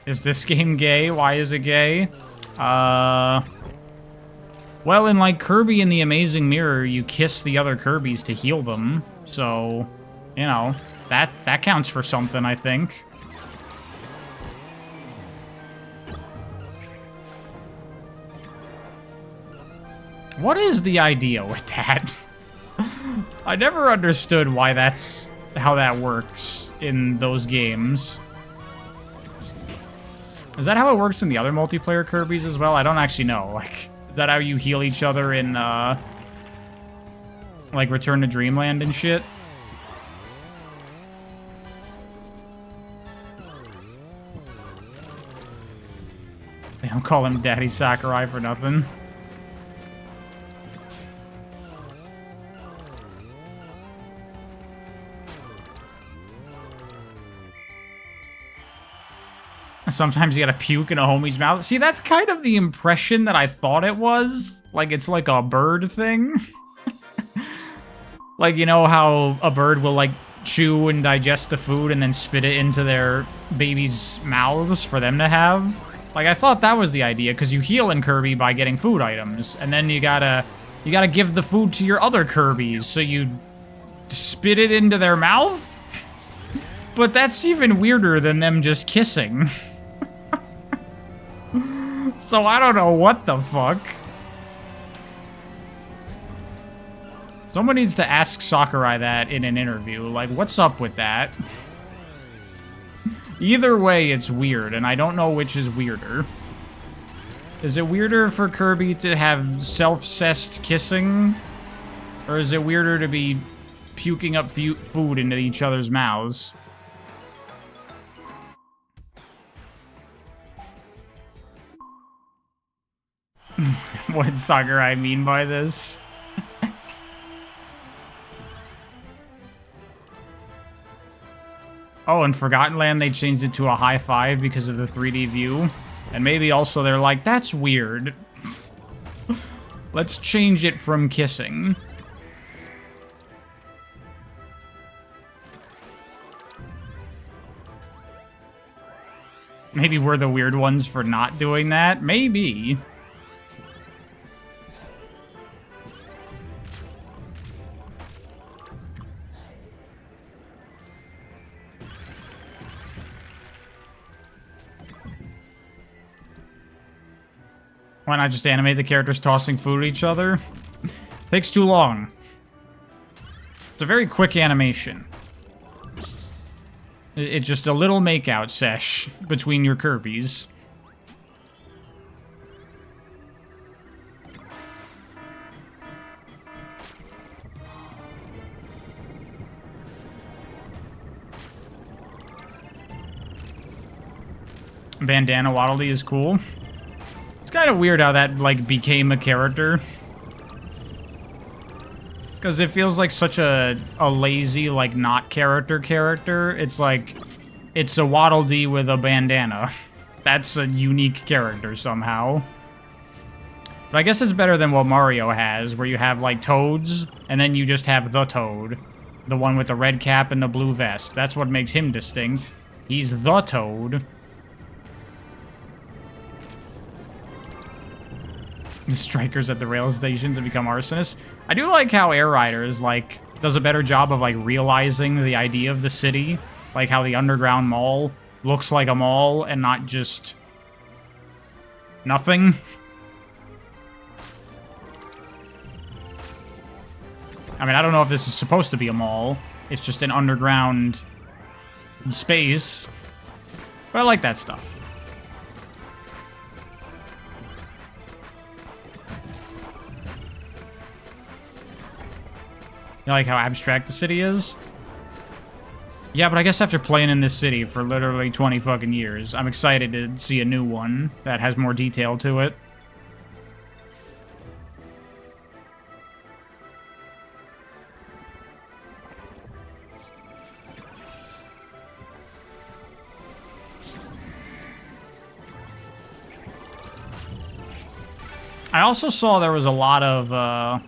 Is this game gay? Why is it gay? Well, in like Kirby and the Amazing Mirror, you kiss the other Kirbys to heal them. So, you know, that counts for something, I think. What is the idea with that? I never understood why that's how that works in those games. Is that how it works in the other multiplayer Kirbys as well? I don't actually know. Like, is that how you heal each other in, like, Return to Dreamland and shit? They don't call him Daddy Sakurai for nothing. Sometimes you gotta puke in a homie's mouth. See, that's kind of the impression that I thought it was. Like, it's like a bird thing. Like, you know how a bird will, like, chew and digest the food and then spit it into their babies' mouths for them to have? Like, I thought that was the idea, because you heal in Kirby by getting food items. And then you gotta give the food to your other Kirbys, so you spit it into their mouth? But that's even weirder than them just kissing. So I don't know what the fuck. Someone needs to ask Sakurai that in an interview. Like, what's up with that? Either way, it's weird, and I don't know which is weirder. Is it weirder for Kirby to have self-cessed kissing? Or is it weirder to be puking up food into each other's mouths? What did Sakurai mean by this? Oh, in Forgotten Land, they changed it to a high five because of the 3D view. And maybe also they're like, that's weird. Let's change it from kissing. Maybe we're the weird ones for not doing that. Maybe. Why not just animate the characters tossing food at each other? Takes too long. It's a very quick animation. It's just a little makeout sesh between your Kirbys. Bandana Waddle Dee is cool. It's kind of weird how that, like, became a character. Because it feels like such a lazy, like, not character. It's like, it's a Waddle Dee with a bandana. That's a unique character somehow. But I guess it's better than what Mario has, where you have, like, Toads, and then you just have the Toad. The one with the red cap and the blue vest. That's what makes him distinct. He's the Toad. The strikers at the rail stations have become arsonists. I do like how Air Riders, like, does a better job of, like, realizing the idea of the city. Like how the underground mall looks like a mall and not just nothing. I mean, I don't know if this is supposed to be a mall. It's just an underground space. But I like that stuff. You like how abstract the city is? Yeah, but I guess after playing in this city for literally 20 fucking years, I'm excited to see a new one that has more detail to it. I also saw there was a lot of,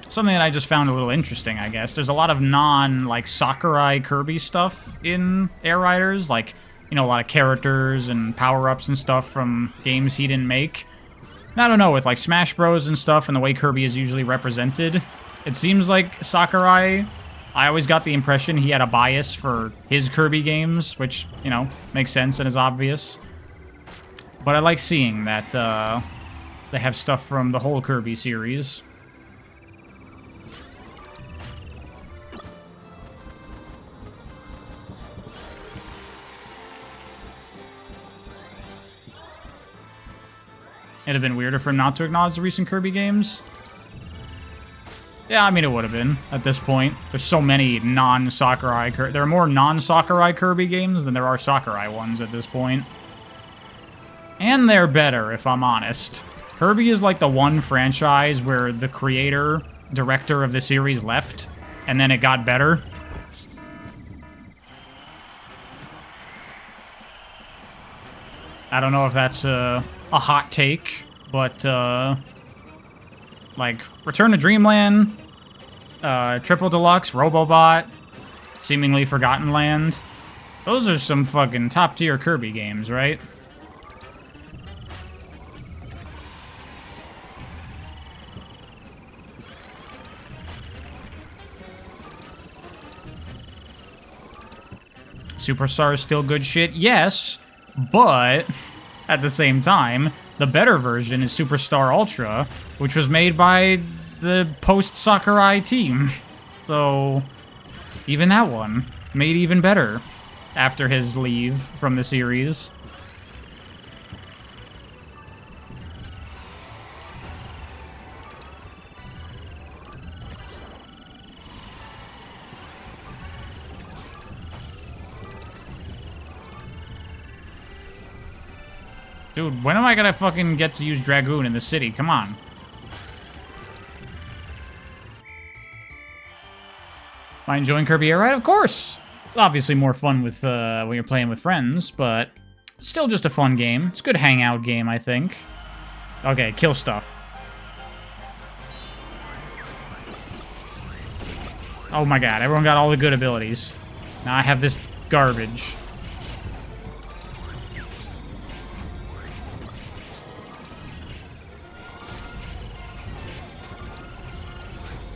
something that I just found a little interesting, I guess. There's a lot of like, Sakurai Kirby stuff in Air Riders. Like, you know, a lot of characters and power-ups and stuff from games he didn't make. And I don't know, with, like, Smash Bros. And stuff and the way Kirby is usually represented, it seems like Sakurai, I always got the impression he had a bias for his Kirby games, which, you know, makes sense and is obvious. But I like seeing that, they have stuff from the whole Kirby series. It'd have been weirder for him not to acknowledge the recent Kirby games. Yeah, I mean, it would have been at this point. There's so many non-Sakurai Kirby. There are more non-Sakurai Kirby games than there are Sakurai ones at this point. And they're better, if I'm honest. Kirby is like the one franchise where the creator, director of the series left, and then it got better. I don't know if that's a hot take, but, like, Return to Dreamland, Triple Deluxe, Robobot, seemingly Forgotten Land. Those are some fucking top-tier Kirby games, right? Superstar is still good shit, yes, but at the same time, the better version is Superstar Ultra, which was made by the post-Sakurai team. So, even that one made even better after his leave from the series. Dude, when am I gonna fucking get to use Dragoon in the city? Come on. Am I enjoying Kirby Air Ride? Of course! It's obviously more fun with when you're playing with friends, but still just a fun game. It's a good hangout game, I think. Okay, kill stuff. Oh my god, everyone got all the good abilities. Now I have this garbage.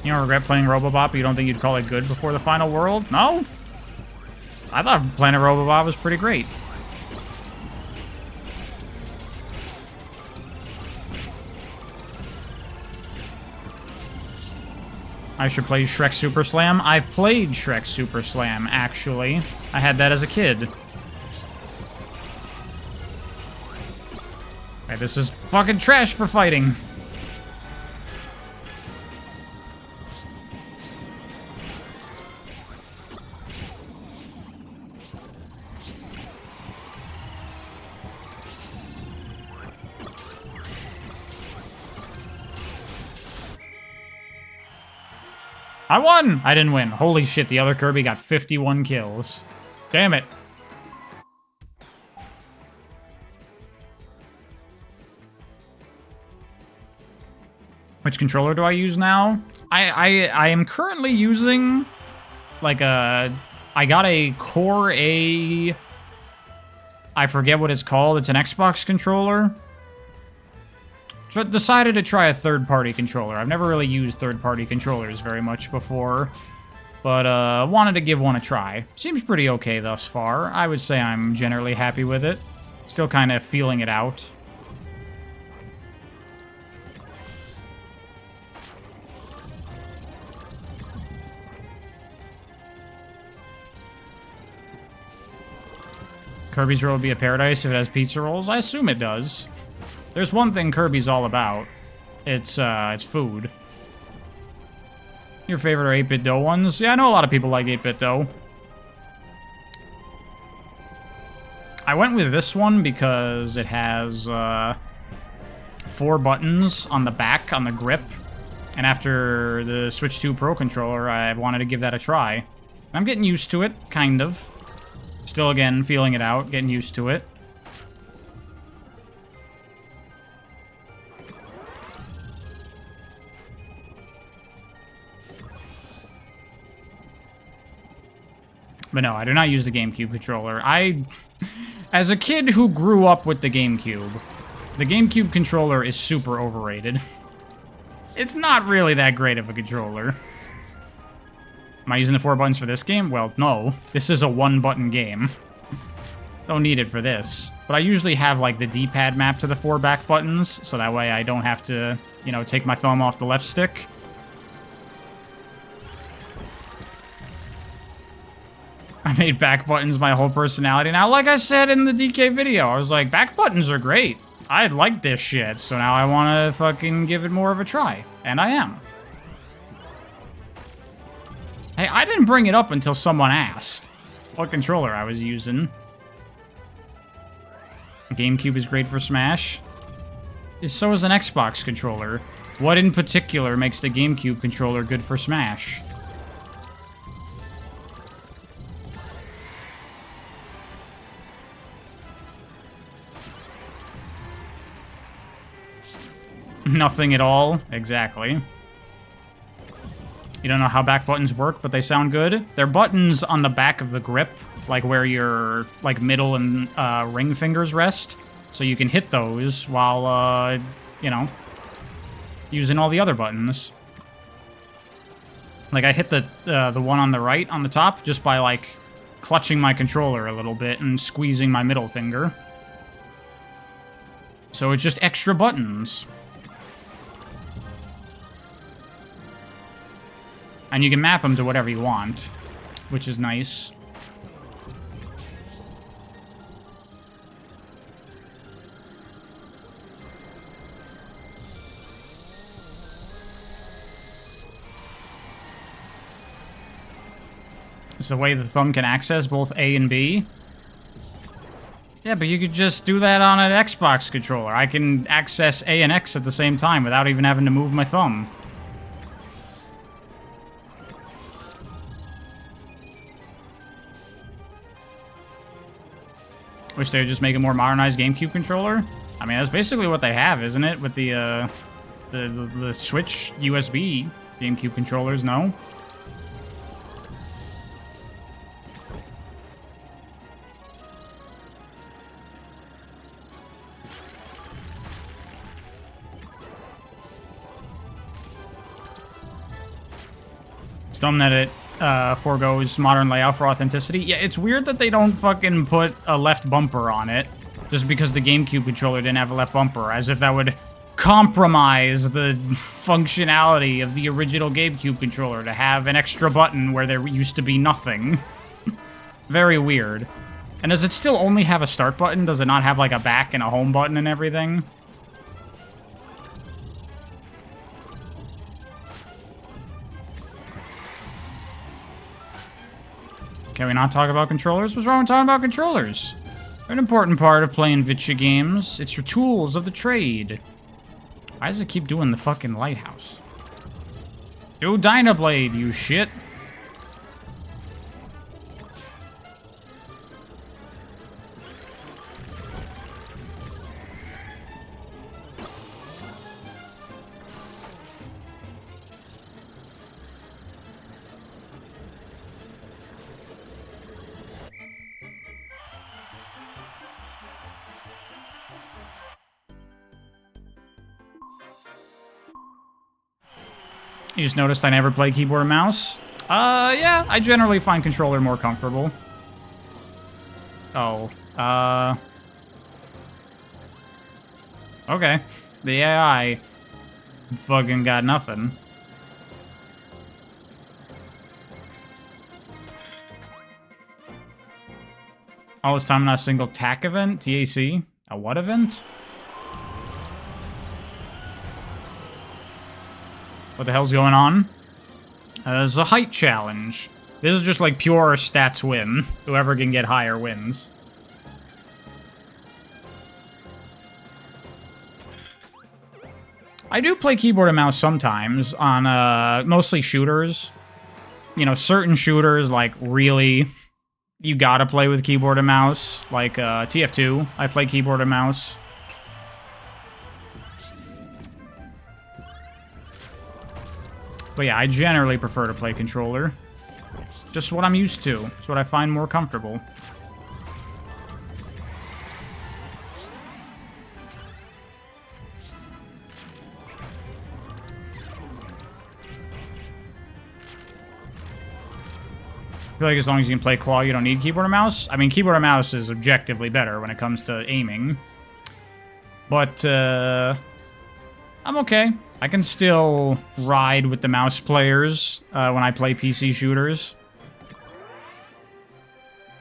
You don't regret playing Robobop, but you don't think you'd call it good before the final world? No? I thought Planet Robobop was pretty great. I should play Shrek Super Slam. I've played Shrek Super Slam, actually. I had that as a kid. Okay, this is fucking trash for fighting. I won! I didn't win. Holy shit, the other Kirby got 51 kills. Damn it. Which controller do I use now? I am currently using, like, I got a Core A... I forget what it's called. It's an Xbox controller. So I decided to try a third-party controller. I've never really used third-party controllers very much before, but wanted to give one a try. Seems pretty okay thus far. I would say I'm generally happy with it. Still kind of feeling it out. Kirby's Road would be a paradise if it has pizza rolls? I assume it does. There's one thing Kirby's all about. It's food. Your favorite are 8-bit dough ones? Yeah, I know a lot of people like 8-bit dough. I went with this one because it has 4 buttons on the back, on the grip. And after the Switch 2 Pro controller, I wanted to give that a try. I'm getting used to it, kind of. Still, again, feeling it out, getting used to it. But no, I do not use the GameCube controller. As a kid who grew up with the GameCube controller is super overrated. It's not really that great of a controller. Am I using the 4 buttons for this game? Well, no. This is a 1-button game. Don't need it for this. But I usually have, like, the D-pad map to the 4 back buttons, so that way I don't have to, you know, take my thumb off the left stick. I made back buttons my whole personality. Now, like I said in the DK video, I was like, back buttons are great. I like this shit, so now I want to fucking give it more of a try. And I am. Hey, I didn't bring it up until someone asked what controller I was using. GameCube is great for Smash. So is an Xbox controller. What in particular makes the GameCube controller good for Smash? Nothing at all. Exactly. You don't know how back buttons work, but they sound good. They're buttons on the back of the grip, like where your like middle and ring fingers rest. So you can hit those while, you know, using all the other buttons. Like I hit the one on the right on the top just by like clutching my controller a little bit and squeezing my middle finger. So it's just extra buttons. And you can map them to whatever you want, which is nice. It's the way the thumb can access both A and B. Yeah, but you could just do that on an Xbox controller. I can access A and X at the same time without even having to move my thumb. Wish they would just make a more modernized GameCube controller. I mean, that's basically what they have, isn't it? With the Switch USB GameCube controllers, no? Stunned that it foregoes modern layout for authenticity. Yeah, it's weird that they don't fucking put a left bumper on it, just because the GameCube controller didn't have a left bumper, as if that would compromise the functionality of the original GameCube controller to have an extra button where there used to be nothing. Very weird. And does it still only have a start button? Does it not have like a back and a home button and everything? Can we not talk about controllers? What's wrong with talking about controllers? They're an important part of playing Vitcha games. It's your tools of the trade. Why does it keep doing the fucking lighthouse? Do Dynablade, you shit. You just noticed I never play keyboard and mouse? Yeah, I generally find controller more comfortable. Oh, okay. The AI fucking got nothing. All this time, not a single TAC event? TAC? A what event? What the hell's going on? There's a height challenge. This is just like pure stats win. Whoever can get higher wins. I do play keyboard and mouse sometimes on mostly shooters. You know, certain shooters, like, really, you gotta play with keyboard and mouse. Like TF2, I play keyboard and mouse. But yeah, I generally prefer to play controller. Just what I'm used to. It's what I find more comfortable. I feel like as long as you can play claw, you don't need keyboard and mouse. I mean, keyboard and mouse is objectively better when it comes to aiming. But, I'm okay. I can still ride with the mouse players when I play PC shooters.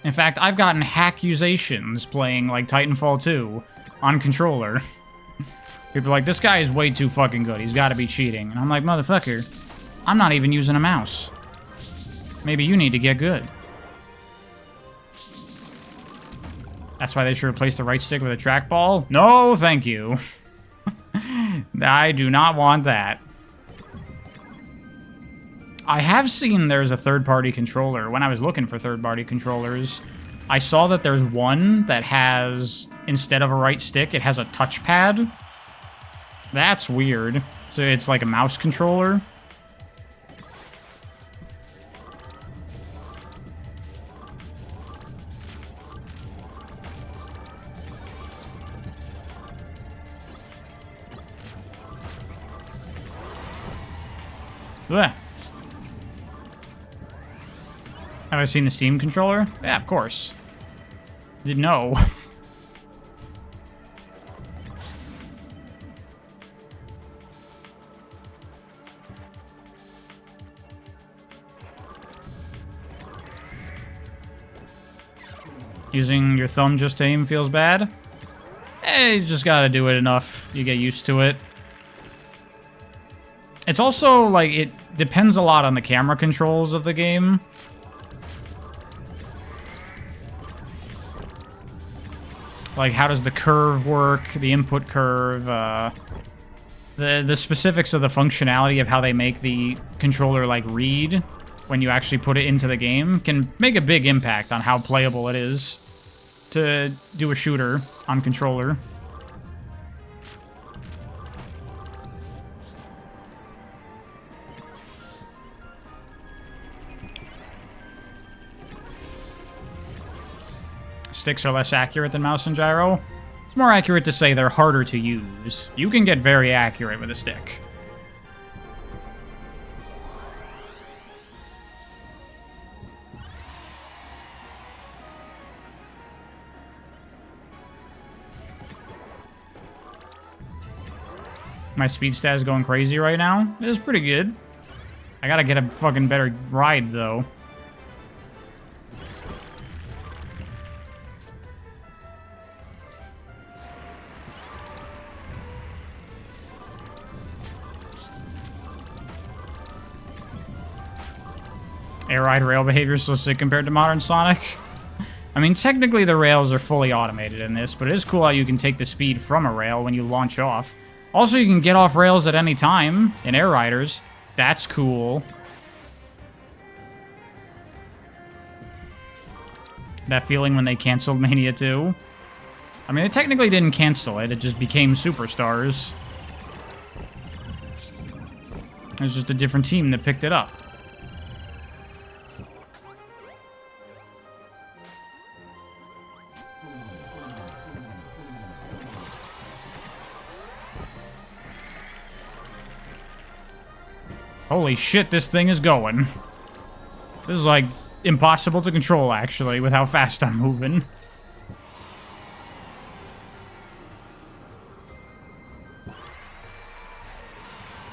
In fact, I've gotten accusations playing, like, Titanfall 2 on controller. People are like, this guy is way too fucking good. He's got to be cheating. And I'm like, motherfucker, I'm not even using a mouse. Maybe you need to get good. That's why they should replace the right stick with a trackball? No, thank you. I do not want that. I have seen there's a third-party controller. When I was looking for third-party controllers, I saw that there's one that has, instead of a right stick, it has a touchpad. That's weird. So it's like a mouse controller. Blech. Have I seen the Steam controller? Yeah, of course. Didn't know. Using your thumb just to aim feels bad? You just gotta do it enough. You get used to it. It's also, like, it depends a lot on the camera controls of the game. Like, how does the curve work, the input curve, the specifics of the functionality of how they make the controller, like, read when you actually put it into the game can make a big impact on how playable it is to do a shooter on controller. Sticks are less accurate than mouse and gyro. It's more accurate to say they're harder to use. You can get very accurate with a stick. My speed stat is going crazy right now. It is pretty good. I gotta get a fucking better ride, though. Air ride rail behavior is so sick compared to modern Sonic. I mean, technically the rails are fully automated in this, but it is cool how you can take the speed from a rail when you launch off. Also, you can get off rails at any time in Air Riders. That's cool. That feeling when they canceled Mania 2. I mean, they technically didn't cancel it, it just became Superstars. It was just a different team that picked it up. Holy shit, this thing is going. This is, like, impossible to control, actually, with how fast I'm moving.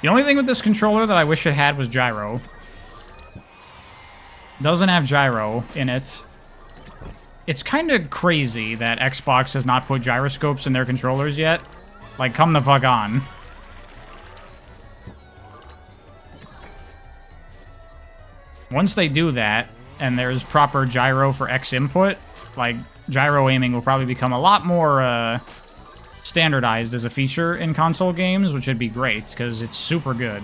The only thing with this controller that I wish it had was gyro. Doesn't have gyro in it. It's kind of crazy that Xbox has not put gyroscopes in their controllers yet. Like, come the fuck on. Once they do that, and there's proper gyro for X input, like, gyro aiming will probably become a lot more, standardized as a feature in console games, which would be great, because it's super good.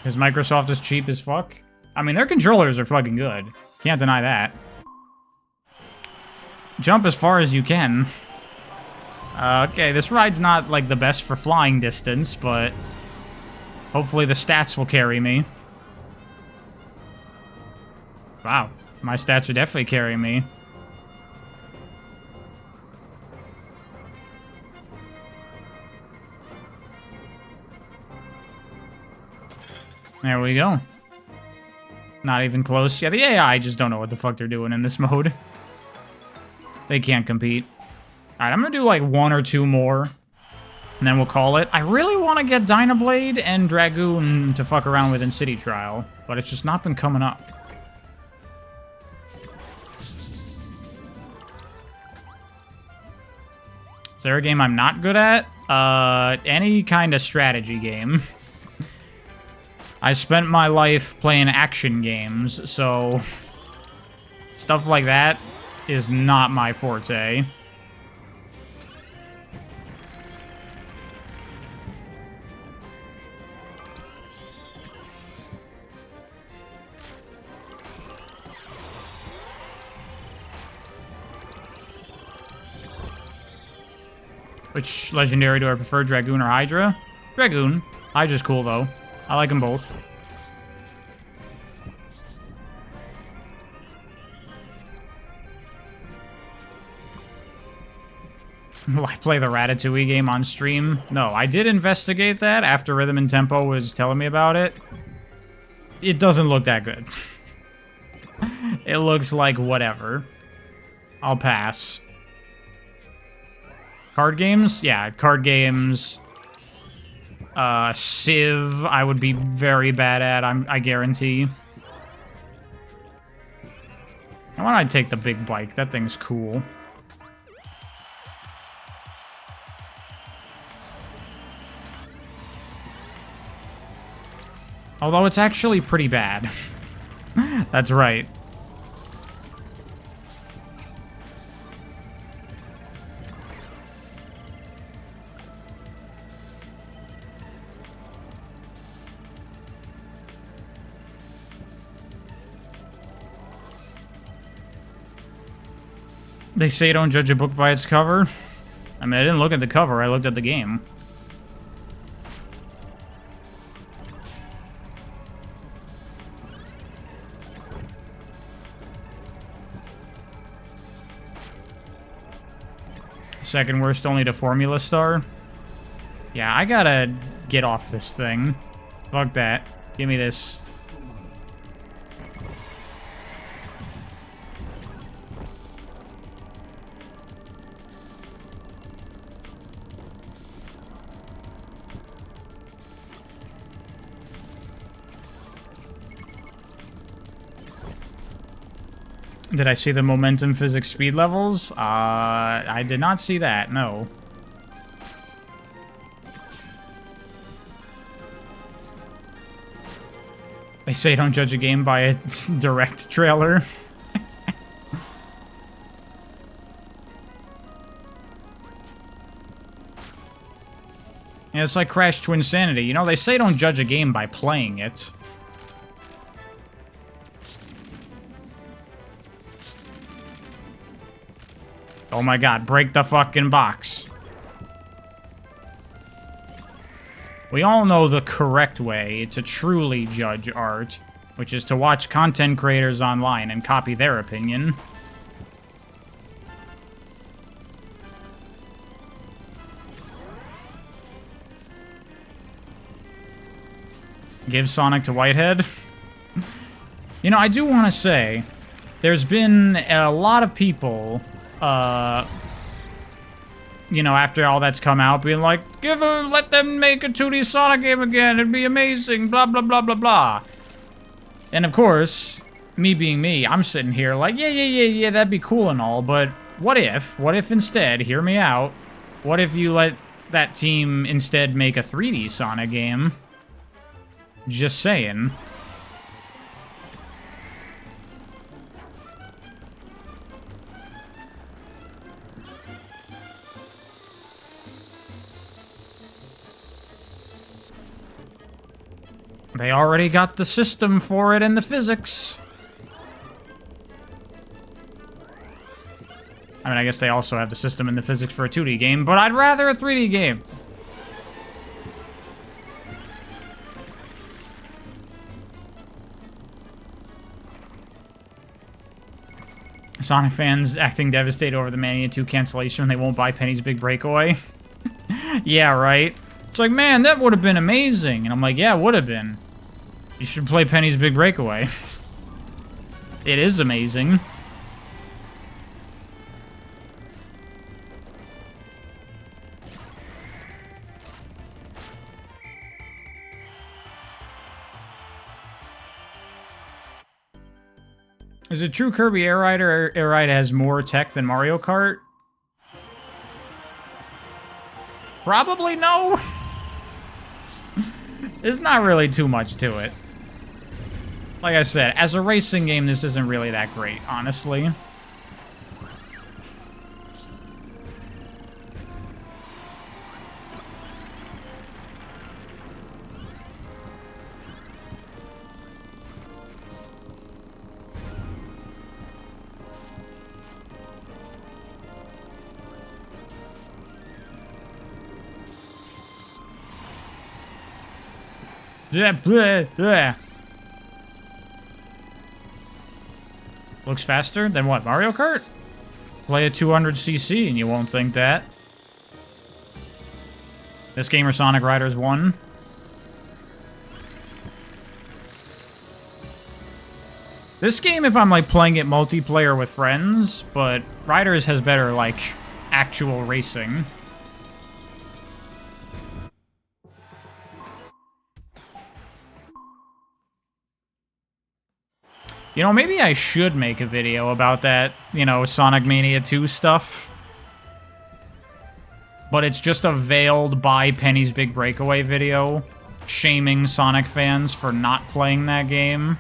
Because Microsoft is cheap as fuck? I mean, their controllers are fucking good. Can't deny that. Jump as far as you can. Okay, this ride's not, like, the best for flying distance, but hopefully the stats will carry me. Wow, my stats are definitely carrying me. There we go. Not even close. Yeah, the AI just don't know what the fuck they're doing in this mode. They can't compete. Alright, I'm gonna do like one or two more, and then we'll call it. I really want to get Dynablade and Dragoon to fuck around with in City Trial, but it's just not been coming up. Is there a game I'm not good at? Any kind of strategy game. I spent my life playing action games, so stuff like that is not my forte. Which legendary do I prefer, Dragoon or Hydra? Dragoon. Hydra's cool, though. I like them both. Will I play the Ratatouille game on stream? No, I did investigate that after Rhythm and Tempo was telling me about it. It doesn't look that good. It looks like whatever. I'll pass. Card games? Yeah, card games. Civ, I would be very bad at, I guarantee. Why don't I take the big bike? That thing's cool. Although it's actually pretty bad. That's right. They say don't judge a book by its cover. I mean, I didn't look at the cover, I looked at the game. Second worst only to Formula Star. Yeah, I gotta get off this thing. Fuck that. Give me this. Did I see the momentum physics speed levels? I did not see that, no. They say don't judge a game by its direct trailer. Yeah, it's like Crash Twinsanity. You know, they say don't judge a game by playing it. Oh my god, break the fucking box. We all know the correct way to truly judge art, which is to watch content creators online and copy their opinion. Give Sonic to Whitehead. You know, I do want to say, there's been a lot of people, you know, after all that's come out, being like, let them make a 2D Sonic game again, it'd be amazing, blah, blah, blah, blah, blah. And of course, me being me, I'm sitting here like, yeah, that'd be cool and all, but what if instead, hear me out, what if you let that team instead make a 3D Sonic game? Just saying. They already got the system for it and the physics. I mean, I guess they also have the system and the physics for a 2D game, but I'd rather a 3D game. Sonic fans acting devastated over the Mania 2 cancellation when they won't buy Penny's Big Breakaway. Yeah, right? It's like, man, that would have been amazing. And I'm like, yeah, it would have been. You should play Penny's Big Breakaway. It is amazing. Is it true Kirby Air Ride has more tech than Mario Kart? Probably no. There's not really too much to it. Like I said, as a racing game, this isn't really that great, honestly. Yeah, bleh, bleh. Looks faster than what, Mario Kart? Play a 200cc and you won't think that. This game or Sonic Riders 1? This game, if I'm like playing it multiplayer with friends, but Riders has better like actual racing. You know, maybe I should make a video about that, you know, Sonic Mania 2 stuff. But it's just a veiled buy Penny's Big Breakaway video, shaming Sonic fans for not playing that game.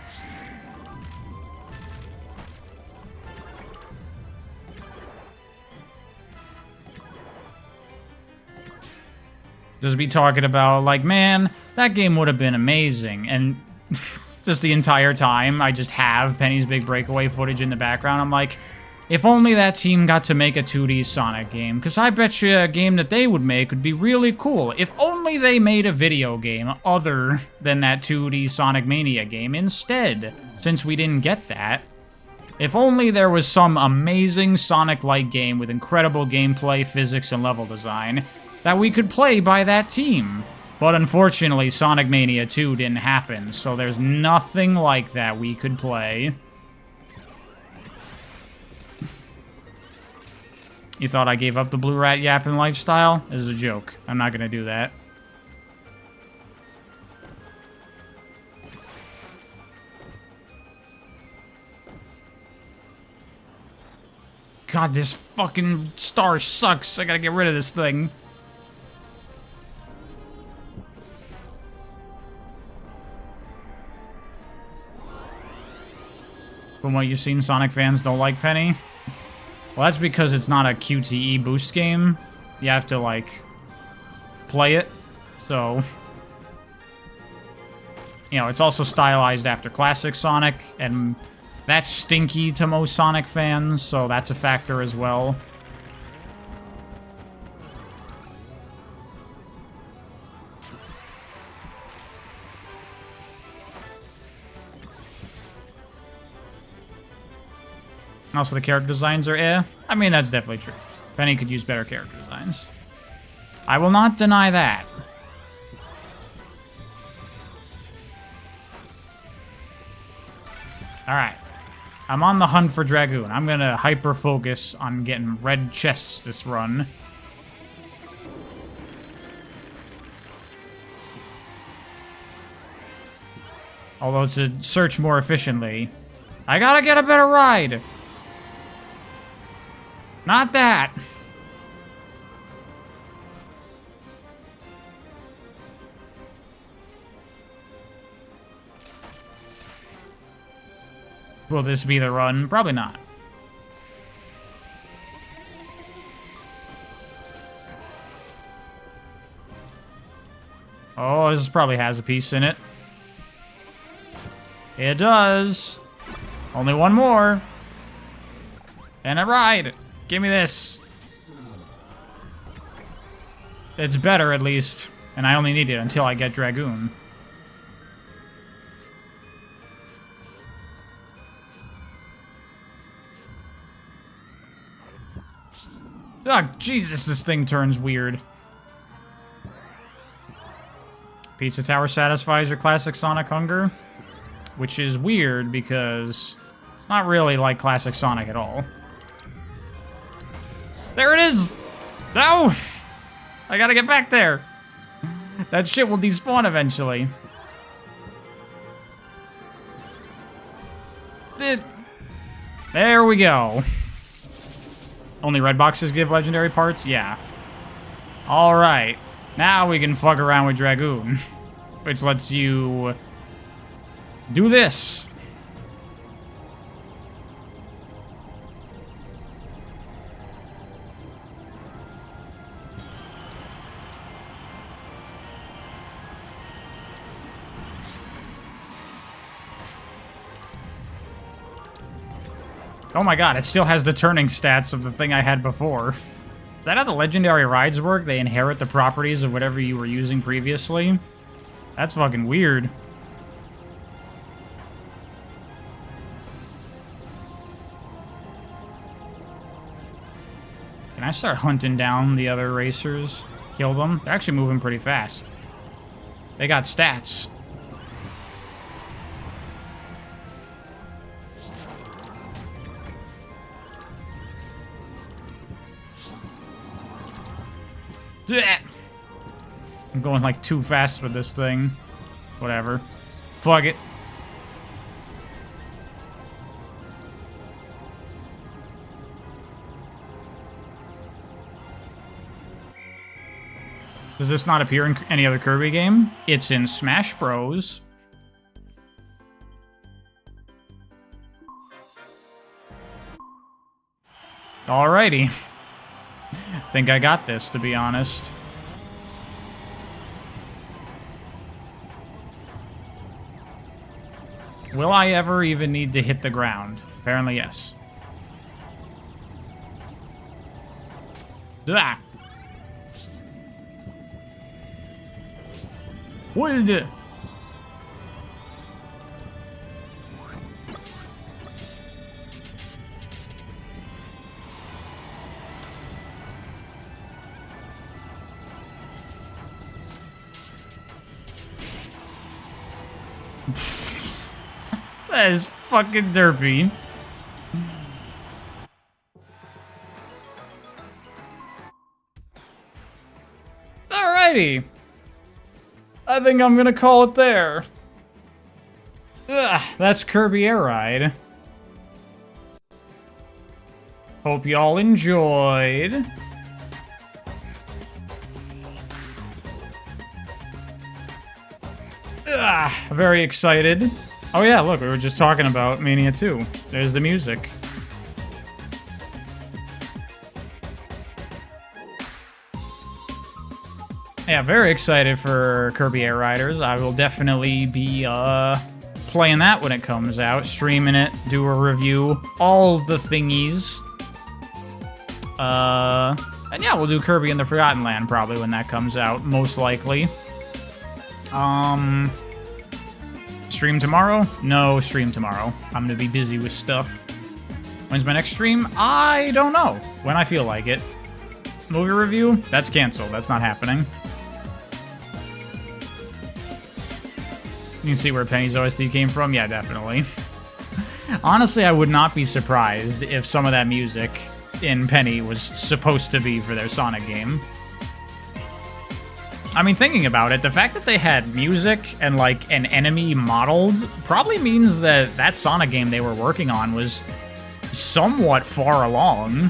Just be talking about, like, man, that game would have been amazing, and... just the entire time, I just have Penny's Big Breakaway footage in the background. I'm like, if only that team got to make a 2D Sonic game, because I bet you a game that they would make would be really cool. If only they made a video game other than that 2D Sonic Mania game instead, since we didn't get that. If only there was some amazing Sonic-like game with incredible gameplay, physics, and level design that we could play by that team. But unfortunately, Sonic Mania 2 didn't happen, so there's nothing like that we could play. You thought I gave up the blue rat yapping lifestyle? This is a joke. I'm not gonna do that. God, this fucking star sucks. I gotta get rid of this thing. From what you've seen, Sonic fans don't like Penny. Well, that's because it's not a QTE boost game. You have to, like, play it. So, you know, it's also stylized after classic Sonic, and that's stinky to most Sonic fans, so that's a factor as well. Also, the character designs are eh. I mean, that's definitely true. Penny could use better character designs. I will not deny that. Alright. I'm on the hunt for Dragoon. I'm gonna hyper-focus on getting red chests this run. Although to search more efficiently, I gotta get a better ride! Not that! Will this be the run? Probably not. Oh, this probably has a piece in it. It does. Only one more. And a ride. Give me this. It's better, at least. And I only need it until I get Dragoon. Oh, Jesus, this thing turns weird. Pizza Tower satisfies your classic Sonic hunger. Which is weird, because it's not really like classic Sonic at all. There it is! No! I gotta get back there! That shit will despawn eventually. There we go. Only red boxes give legendary parts? Yeah. Alright. Now we can fuck around with Dragoon. Which lets you do this. Oh my god, it still has the turning stats of the thing I had before. Is that how the legendary rides work? They inherit the properties of whatever you were using previously? That's fucking weird. Can I start hunting down the other racers? Kill them? They're actually moving pretty fast. They got stats. I'm going like too fast with this thing. Whatever. Fuck it. Does this not appear in any other Kirby game? It's in Smash Bros. Alrighty. I think I got this, to be honest. Will I ever even need to hit the ground? Apparently, yes. Ah. Would. That is fucking derpy. Alrighty. I think I'm gonna call it there. Ugh, that's Kirby Air Ride. Hope y'all enjoyed. Ugh, very excited. Oh yeah, look, we were just talking about Mania 2. There's the music. Yeah, very excited for Kirby Air Riders. I will definitely be playing that when it comes out, streaming it, do a review, all the thingies. And yeah, we'll do Kirby in the Forgotten Land probably when that comes out, most likely. Stream tomorrow? No stream tomorrow. I'm gonna be busy with stuff. When's my next stream? I don't know. When I feel like it. Movie review? That's canceled. That's not happening. You can see where Penny's OST came from? Yeah, definitely. Honestly, I would not be surprised if some of that music in Penny was supposed to be for their Sonic game. I mean, thinking about it, the fact that they had music and, like, an enemy modeled probably means that that Sonic game they were working on was somewhat far along.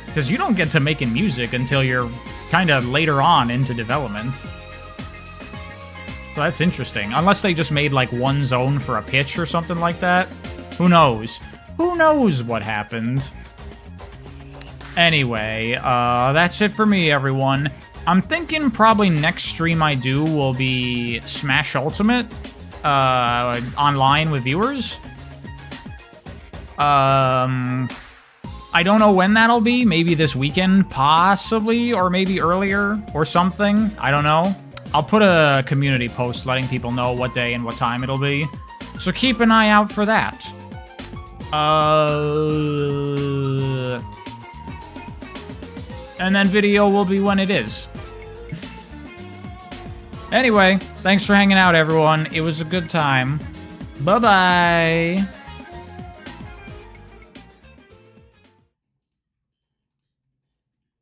Because you don't get to making music until you're kind of later on into development. So that's interesting. Unless they just made, like, one zone for a pitch or something like that. Who knows? Who knows what happened? Anyway, that's it for me, everyone. I'm thinking probably next stream I do will be Smash Ultimate, online with viewers. I don't know when that'll be. Maybe this weekend, possibly, or maybe earlier or something. I don't know. I'll put a community post letting people know what day and what time it'll be. So keep an eye out for that. And then video will be when it is. Anyway, thanks for hanging out, everyone. It was a good time. Bye-bye.